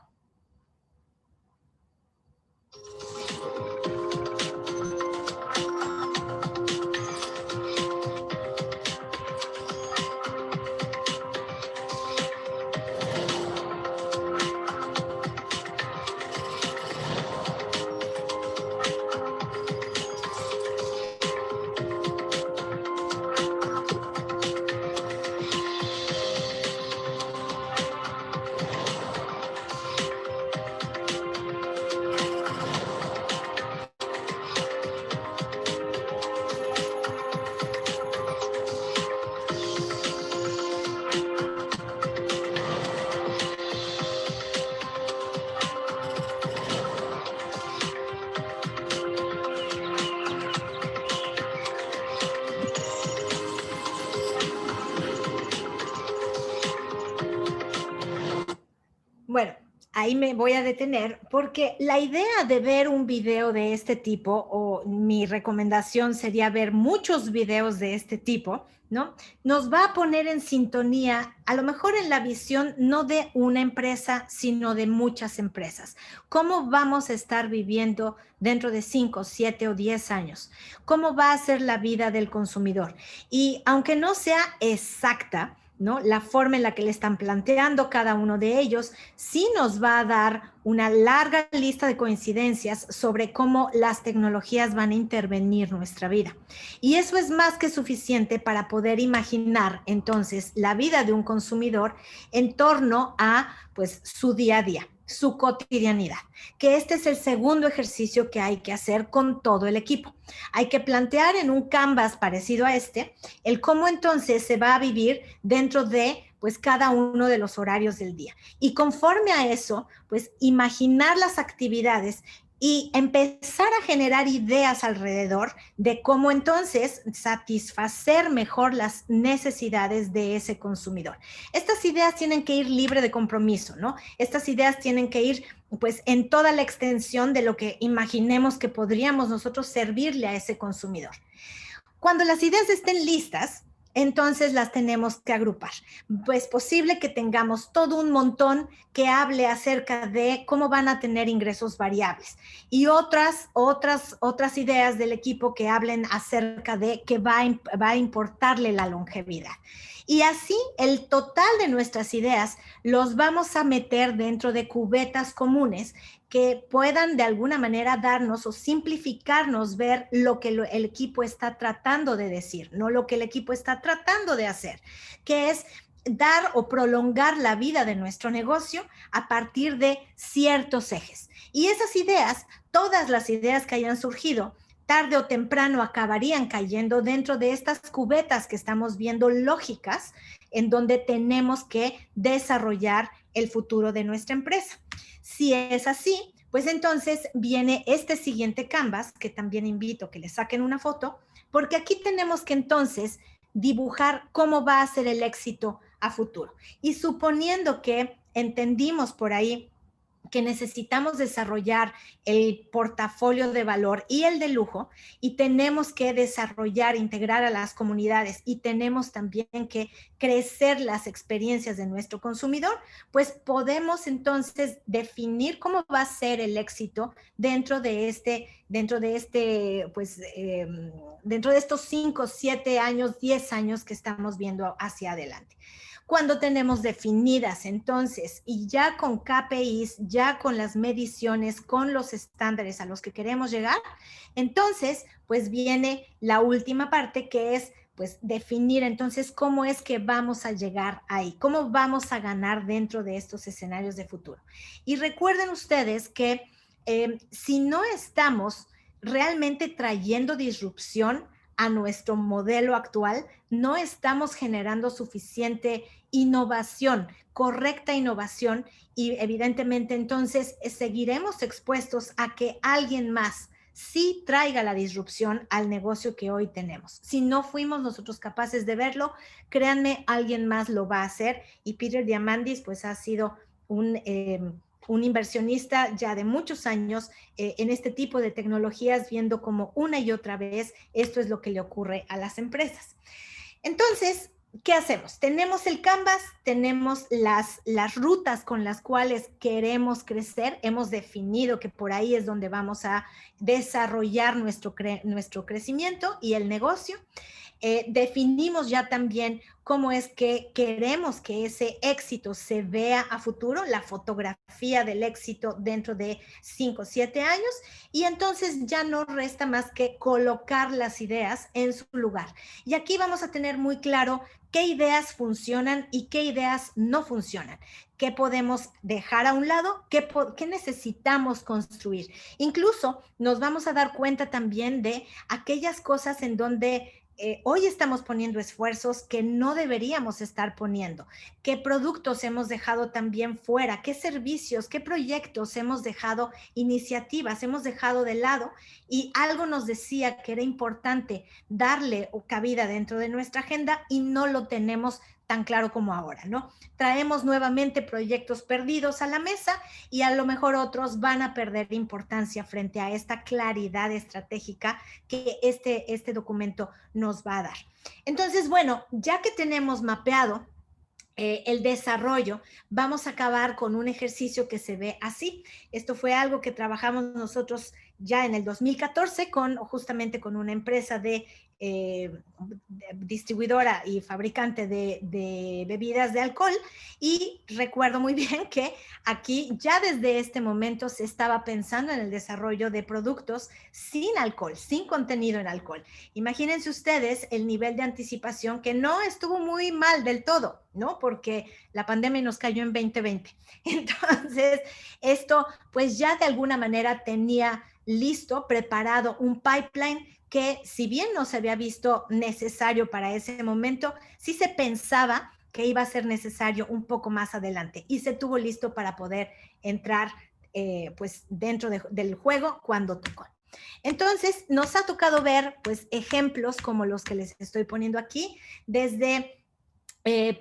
Bueno, ahí me voy a detener porque la idea de ver un video de este tipo, o mi recomendación sería ver muchos videos de este tipo, ¿no? Nos va a poner en sintonía, a lo mejor en la visión no de una empresa, sino de muchas empresas. ¿Cómo vamos a estar viviendo dentro de 5, 7 o 10 años? ¿Cómo va a ser la vida del consumidor? Y aunque no sea exacta, ¿no? La forma en la que le están planteando cada uno de ellos sí nos va a dar una larga lista de coincidencias sobre cómo las tecnologías van a intervenir nuestra vida. Y eso es más que suficiente para poder imaginar entonces la vida de un consumidor en torno a pues su día a día, su cotidianidad, que este es el segundo ejercicio que hay que hacer con todo el equipo. Hay que plantear en un canvas parecido a este el cómo entonces se va a vivir dentro de pues cada uno de los horarios del día. Y conforme a eso, pues imaginar las actividades y empezar a generar ideas alrededor de cómo entonces satisfacer mejor las necesidades de ese consumidor. Estas ideas tienen que ir libre de compromiso, ¿no? Estas ideas tienen que ir pues en toda la extensión de lo que imaginemos que podríamos nosotros servirle a ese consumidor. Cuando las ideas estén listas, entonces las tenemos que agrupar. Pues posible que tengamos todo un montón que hable acerca de cómo van a tener ingresos variables y otras ideas del equipo que hablen acerca de que va a importarle la longevidad. Y así el total de nuestras ideas los vamos a meter dentro de cubetas comunes que puedan de alguna manera darnos o simplificarnos ver lo que el equipo está tratando de decir, no lo que el equipo está tratando de hacer, que es dar o prolongar la vida de nuestro negocio a partir de ciertos ejes. Y esas ideas, todas las ideas que hayan surgido, tarde o temprano acabarían cayendo dentro de estas cubetas que estamos viendo lógicas, en donde tenemos que desarrollar el futuro de nuestra empresa. Si es así, pues entonces viene este siguiente canvas, que también invito a que le saquen una foto, porque aquí tenemos que entonces dibujar cómo va a ser el éxito a futuro. Y suponiendo que entendimos por ahí que necesitamos desarrollar el portafolio de valor y el de lujo, y tenemos que desarrollar, integrar a las comunidades, y tenemos también que crecer las experiencias de nuestro consumidor, pues podemos entonces definir cómo va a ser el éxito dentro de estos 5, 7 años, 10 años que estamos viendo hacia adelante. Cuando tenemos definidas entonces, y ya con KPIs, ya con las mediciones, con los estándares a los que queremos llegar, entonces pues viene la última parte, que es pues definir entonces cómo es que vamos a llegar ahí, cómo vamos a ganar dentro de estos escenarios de futuro. Y recuerden ustedes que si no estamos realmente trayendo disrupción a nuestro modelo actual, no estamos generando suficiente innovación, correcta innovación, y evidentemente entonces seguiremos expuestos a que alguien más sí traiga la disrupción al negocio que hoy tenemos. Si no fuimos nosotros capaces de verlo, créanme, alguien más lo va a hacer, y Peter Diamandis pues ha sido un inversionista ya de muchos años en este tipo de tecnologías, viendo como una y otra vez esto es lo que le ocurre a las empresas. Entonces, ¿qué hacemos? Tenemos el canvas, tenemos las rutas con las cuales queremos crecer, hemos definido que por ahí es donde vamos a desarrollar nuestro crecimiento y el negocio. Definimos ya también cómo es que queremos que ese éxito se vea a futuro, la fotografía del éxito dentro de 5 o 7 años, y entonces ya no resta más que colocar las ideas en su lugar. Y aquí vamos a tener muy claro qué ideas funcionan y qué ideas no funcionan, qué podemos dejar a un lado, qué necesitamos construir. Incluso nos vamos a dar cuenta también de aquellas cosas en donde hoy estamos poniendo esfuerzos que no deberíamos estar poniendo. ¿Qué productos hemos dejado también fuera? ¿Qué servicios, qué proyectos hemos dejado, iniciativas hemos dejado de lado? Y algo nos decía que era importante darle cabida dentro de nuestra agenda y no lo tenemos tan claro como ahora, ¿no? Traemos nuevamente proyectos perdidos a la mesa, y a lo mejor otros van a perder importancia frente a esta claridad estratégica que este documento nos va a dar. Entonces, bueno, ya que tenemos mapeado el desarrollo, vamos a acabar con un ejercicio que se ve así. Esto fue algo que trabajamos nosotros ya en el 2014 justamente con una empresa de distribuidora y fabricante de bebidas de alcohol, y recuerdo muy bien que aquí ya desde este momento se estaba pensando en el desarrollo de productos sin alcohol, sin contenido en alcohol. Imagínense ustedes el nivel de anticipación, que no estuvo muy mal del todo, ¿no? Porque la pandemia nos cayó en 2020. Entonces, esto pues ya de alguna manera tenía listo, preparado un pipeline que, si bien no se había visto necesario para ese momento, sí se pensaba que iba a ser necesario un poco más adelante, y se tuvo listo para poder entrar pues dentro del juego cuando tocó. Entonces, nos ha tocado ver pues ejemplos como los que les estoy poniendo aquí, desde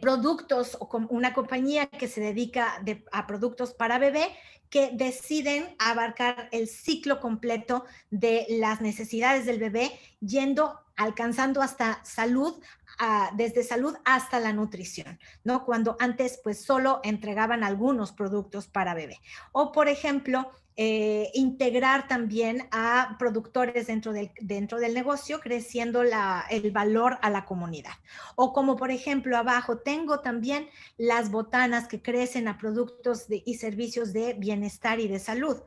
productos o una compañía que se dedica a productos para bebé, que deciden abarcar el ciclo completo de las necesidades del bebé, alcanzando hasta salud, desde salud hasta la nutrición, ¿no? Cuando antes pues solo entregaban algunos productos para bebé. O por ejemplo, integrar también a productores dentro del negocio, creciendo el valor a la comunidad. O como por ejemplo abajo tengo también las botanas que crecen a productos y servicios de bienestar y de salud.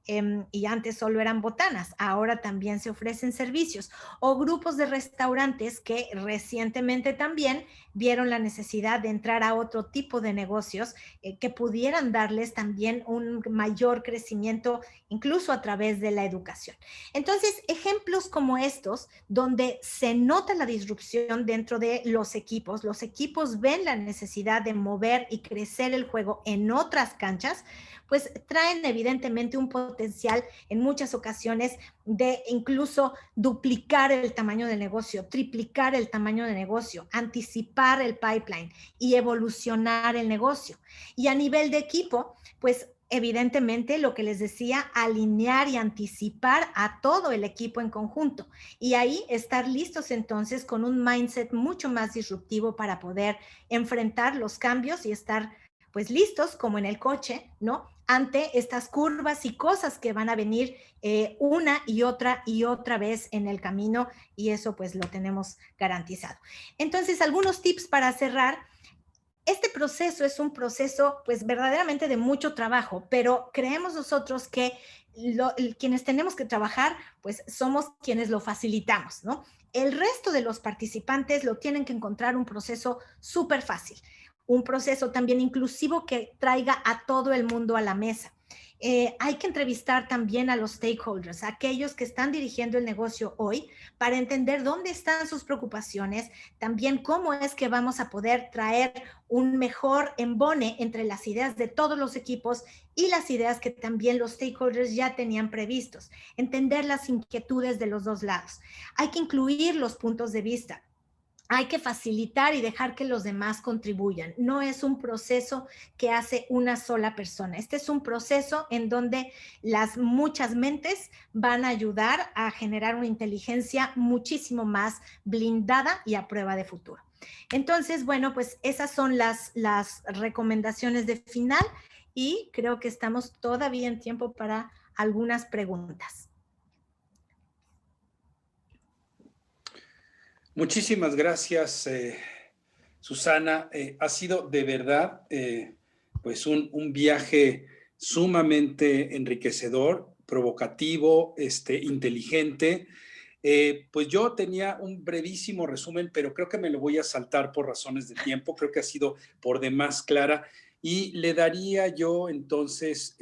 Y antes solo eran botanas, ahora también se ofrecen servicios. O grupos de restaurantes que recientemente también vieron la necesidad de entrar a otro tipo de negocios que pudieran darles también un mayor crecimiento, incluso a través de la educación. Entonces, ejemplos como estos, donde se nota la disrupción dentro de los equipos ven la necesidad de mover y crecer el juego en otras canchas, pues traen evidentemente un potencial en muchas ocasiones de incluso duplicar el tamaño del negocio, triplicar el tamaño de negocio, anticipar el pipeline y evolucionar el negocio. Y a nivel de equipo, pues evidentemente, lo que les decía, alinear y anticipar a todo el equipo en conjunto. Y ahí estar listos entonces con un mindset mucho más disruptivo para poder enfrentar los cambios y estar pues listos, como en el coche, ¿no? Ante estas curvas y cosas que van a venir una y otra vez en el camino, y eso pues lo tenemos garantizado. Entonces, algunos tips para cerrar. Este proceso es un proceso pues verdaderamente de mucho trabajo, pero creemos nosotros que quienes tenemos que trabajar pues somos quienes lo facilitamos, ¿no? El resto de los participantes lo tienen que encontrar un proceso súper fácil, un proceso también inclusivo que traiga a todo el mundo a la mesa. Hay que entrevistar también a los stakeholders, a aquellos que están dirigiendo el negocio hoy, para entender dónde están sus preocupaciones, también cómo es que vamos a poder traer un mejor embone entre las ideas de todos los equipos y las ideas que también los stakeholders ya tenían previstos, entender las inquietudes de los dos lados. Hay que incluir los puntos de vista. Hay que facilitar y dejar que los demás contribuyan. No es un proceso que hace una sola persona. Este es un proceso en donde las muchas mentes van a ayudar a generar una inteligencia muchísimo más blindada y a prueba de futuro. Entonces, bueno, pues esas son las recomendaciones de final y creo que estamos todavía en tiempo para algunas preguntas. Muchísimas gracias, Susana. Ha sido de verdad pues un viaje sumamente enriquecedor, provocativo, inteligente. Pues yo tenía un brevísimo resumen, pero creo que me lo voy a saltar por razones de tiempo. Creo que ha sido por demás clara y le daría yo entonces,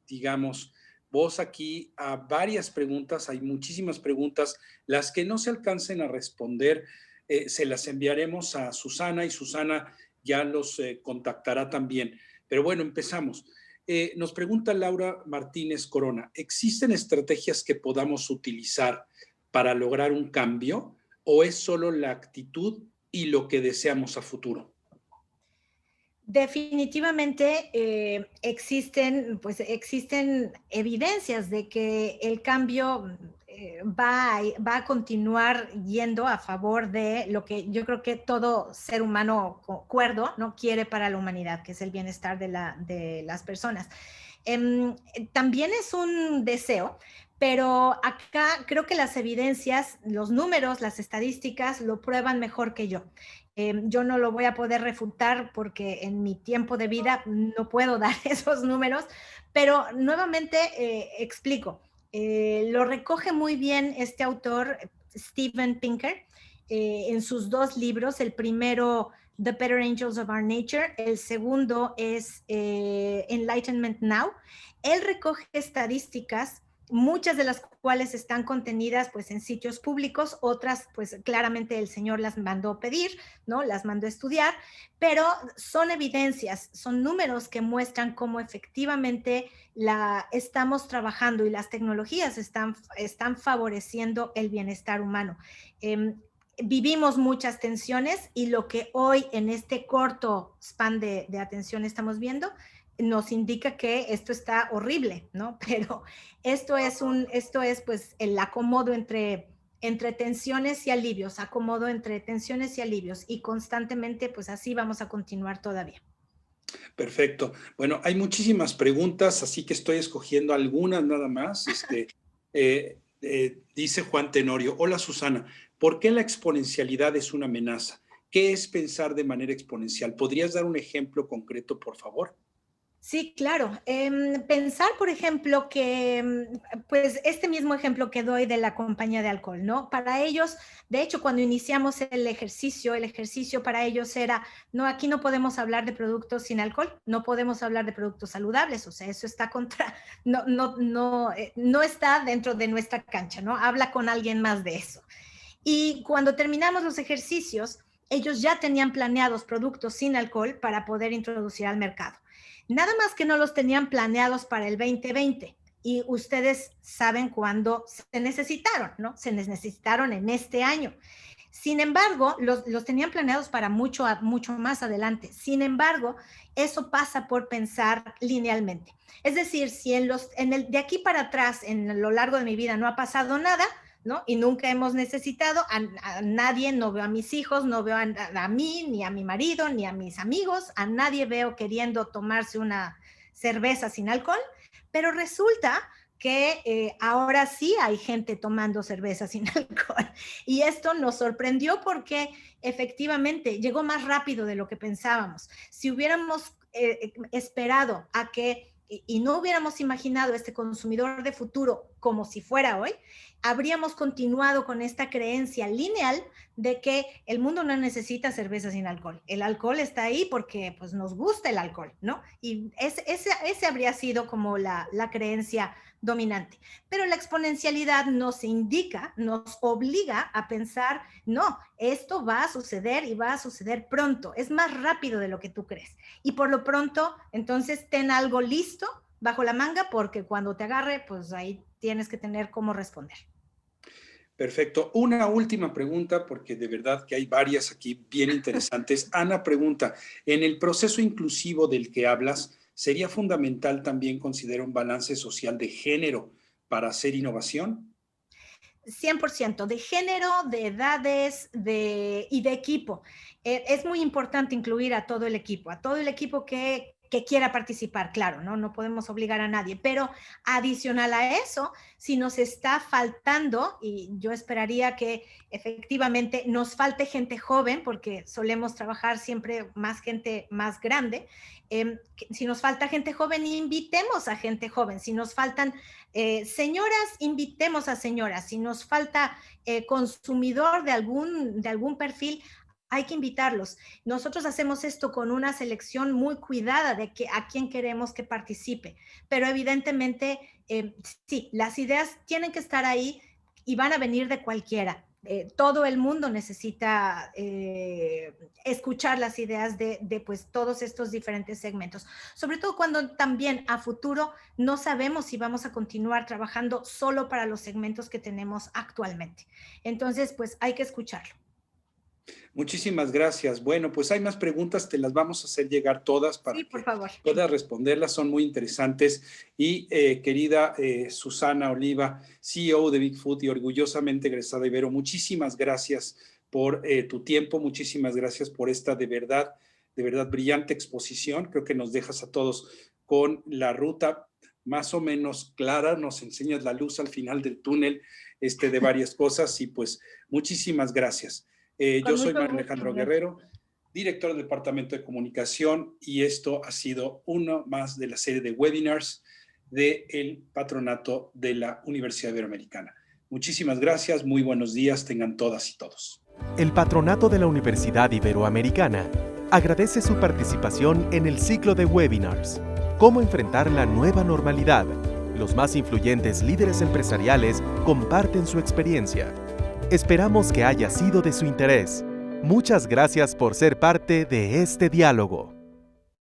digamos, voz aquí a varias preguntas. Hay muchísimas preguntas. Las que no se alcancen a responder, se las enviaremos a Susana y Susana ya los contactará también. Pero bueno, empezamos. Nos pregunta Laura Martínez Corona, ¿existen estrategias que podamos utilizar para lograr un cambio o es solo la actitud y lo que deseamos a futuro? Definitivamente existen evidencias de que el cambio va a continuar yendo a favor de lo que yo creo que todo ser humano cuerdo no quiere para la humanidad, que es el bienestar de las personas. También es un deseo, pero acá creo que las evidencias, los números, las estadísticas lo prueban mejor que yo. Yo no lo voy a poder refutar porque en mi tiempo de vida no puedo dar esos números, pero nuevamente explico. Lo recoge muy bien este autor, Steven Pinker, en sus dos libros. El primero, The Better Angels of Our Nature. El segundo es Enlightenment Now. Él recoge estadísticas, muchas de las cuales están contenidas pues en sitios públicos, otras pues claramente el señor las mandó pedir, ¿no? Las mandó estudiar, pero son evidencias, son números que muestran cómo efectivamente estamos trabajando y las tecnologías están favoreciendo el bienestar humano. Vivimos muchas tensiones y lo que hoy en este corto span de atención estamos viendo nos indica que esto está horrible, ¿no? Pero esto es pues el acomodo entre tensiones y alivios, acomodo entre tensiones y alivios, y constantemente pues así vamos a continuar todavía. Perfecto. Bueno, hay muchísimas preguntas, así que estoy escogiendo algunas nada más. Dice Juan Tenorio, hola Susana, ¿por qué la exponencialidad es una amenaza? ¿Qué es pensar de manera exponencial? ¿Podrías dar un ejemplo concreto, por favor? Sí, claro. Pensar, por ejemplo, que, pues, este mismo ejemplo que doy de la compañía de alcohol, ¿no? Para ellos, de hecho, cuando iniciamos el ejercicio para ellos era, no, aquí no podemos hablar de productos sin alcohol, no podemos hablar de productos saludables, o sea, eso está no está dentro de nuestra cancha, ¿no? Habla con alguien más de eso. Y cuando terminamos los ejercicios, ellos ya tenían planeados productos sin alcohol para poder introducir al mercado. Nada más que no los tenían planeados para el 2020 y ustedes saben cuándo se necesitaron, ¿no? Se necesitaron en este año. Sin embargo, los tenían planeados para mucho más adelante. Sin embargo, eso pasa por pensar linealmente. Es decir, si de aquí para atrás, en lo largo de mi vida, no ha pasado nada, ¿no? Y nunca hemos necesitado a nadie, no veo a mis hijos, no veo a mí, ni a mi marido, ni a mis amigos, a nadie veo queriendo tomarse una cerveza sin alcohol, pero resulta que ahora sí hay gente tomando cerveza sin alcohol. Y esto nos sorprendió porque efectivamente llegó más rápido de lo que pensábamos. Si hubiéramos esperado a que y no hubiéramos imaginado este consumidor de futuro como si fuera hoy, habríamos continuado con esta creencia lineal de que el mundo no necesita cerveza sin alcohol. El alcohol está ahí porque pues, nos gusta el alcohol, ¿no? Y ese habría sido como la creencia dominante. Pero la exponencialidad nos indica, nos obliga a pensar, no, esto va a suceder y va a suceder pronto, es más rápido de lo que tú crees. Y por lo pronto, entonces, ten algo listo bajo la manga porque cuando te agarre, pues ahí tienes que tener cómo responder. Perfecto. Una última pregunta, porque de verdad que hay varias aquí bien interesantes. Ana pregunta, en el proceso inclusivo del que hablas, ¿sería fundamental también considerar un balance social de género para hacer innovación? 100%, de género, de edades y de equipo. Es muy importante incluir a todo el equipo que quiera participar, claro, ¿no? No podemos obligar a nadie, pero adicional a eso, si nos está faltando, y yo esperaría que efectivamente nos falte gente joven, porque solemos trabajar siempre más gente más grande, si nos falta gente joven, invitemos a gente joven, si nos faltan señoras, invitemos a señoras, si nos falta consumidor de algún perfil, hay que invitarlos. Nosotros hacemos esto con una selección muy cuidada de a quién queremos que participe, pero evidentemente, sí, las ideas tienen que estar ahí y van a venir de cualquiera. Todo el mundo necesita escuchar las ideas de pues, todos estos diferentes segmentos, sobre todo cuando también a futuro no sabemos si vamos a continuar trabajando solo para los segmentos que tenemos actualmente. Entonces, pues hay que escucharlo. Muchísimas gracias. Bueno, pues hay más preguntas, te las vamos a hacer llegar todas para sí, por favor. que puedas responderlas, son muy interesantes. Y querida Susana Oliva, CEO de Bigfoot y orgullosamente egresada Ibero, muchísimas gracias por tu tiempo, muchísimas gracias por esta de verdad brillante exposición. Creo que nos dejas a todos con la ruta más o menos clara, nos enseñas la luz al final del túnel de varias cosas y pues muchísimas gracias. Yo soy Manuel Alejandro Guerrero, director del Departamento de Comunicación, y esto ha sido uno más de la serie de webinars del Patronato de la Universidad Iberoamericana. Muchísimas gracias, muy buenos días, tengan todas y todos. El Patronato de la Universidad Iberoamericana agradece su participación en el ciclo de webinars ¿Cómo enfrentar la nueva normalidad? Los más influyentes líderes empresariales comparten su experiencia. Esperamos que haya sido de su interés. Muchas gracias por ser parte de este diálogo.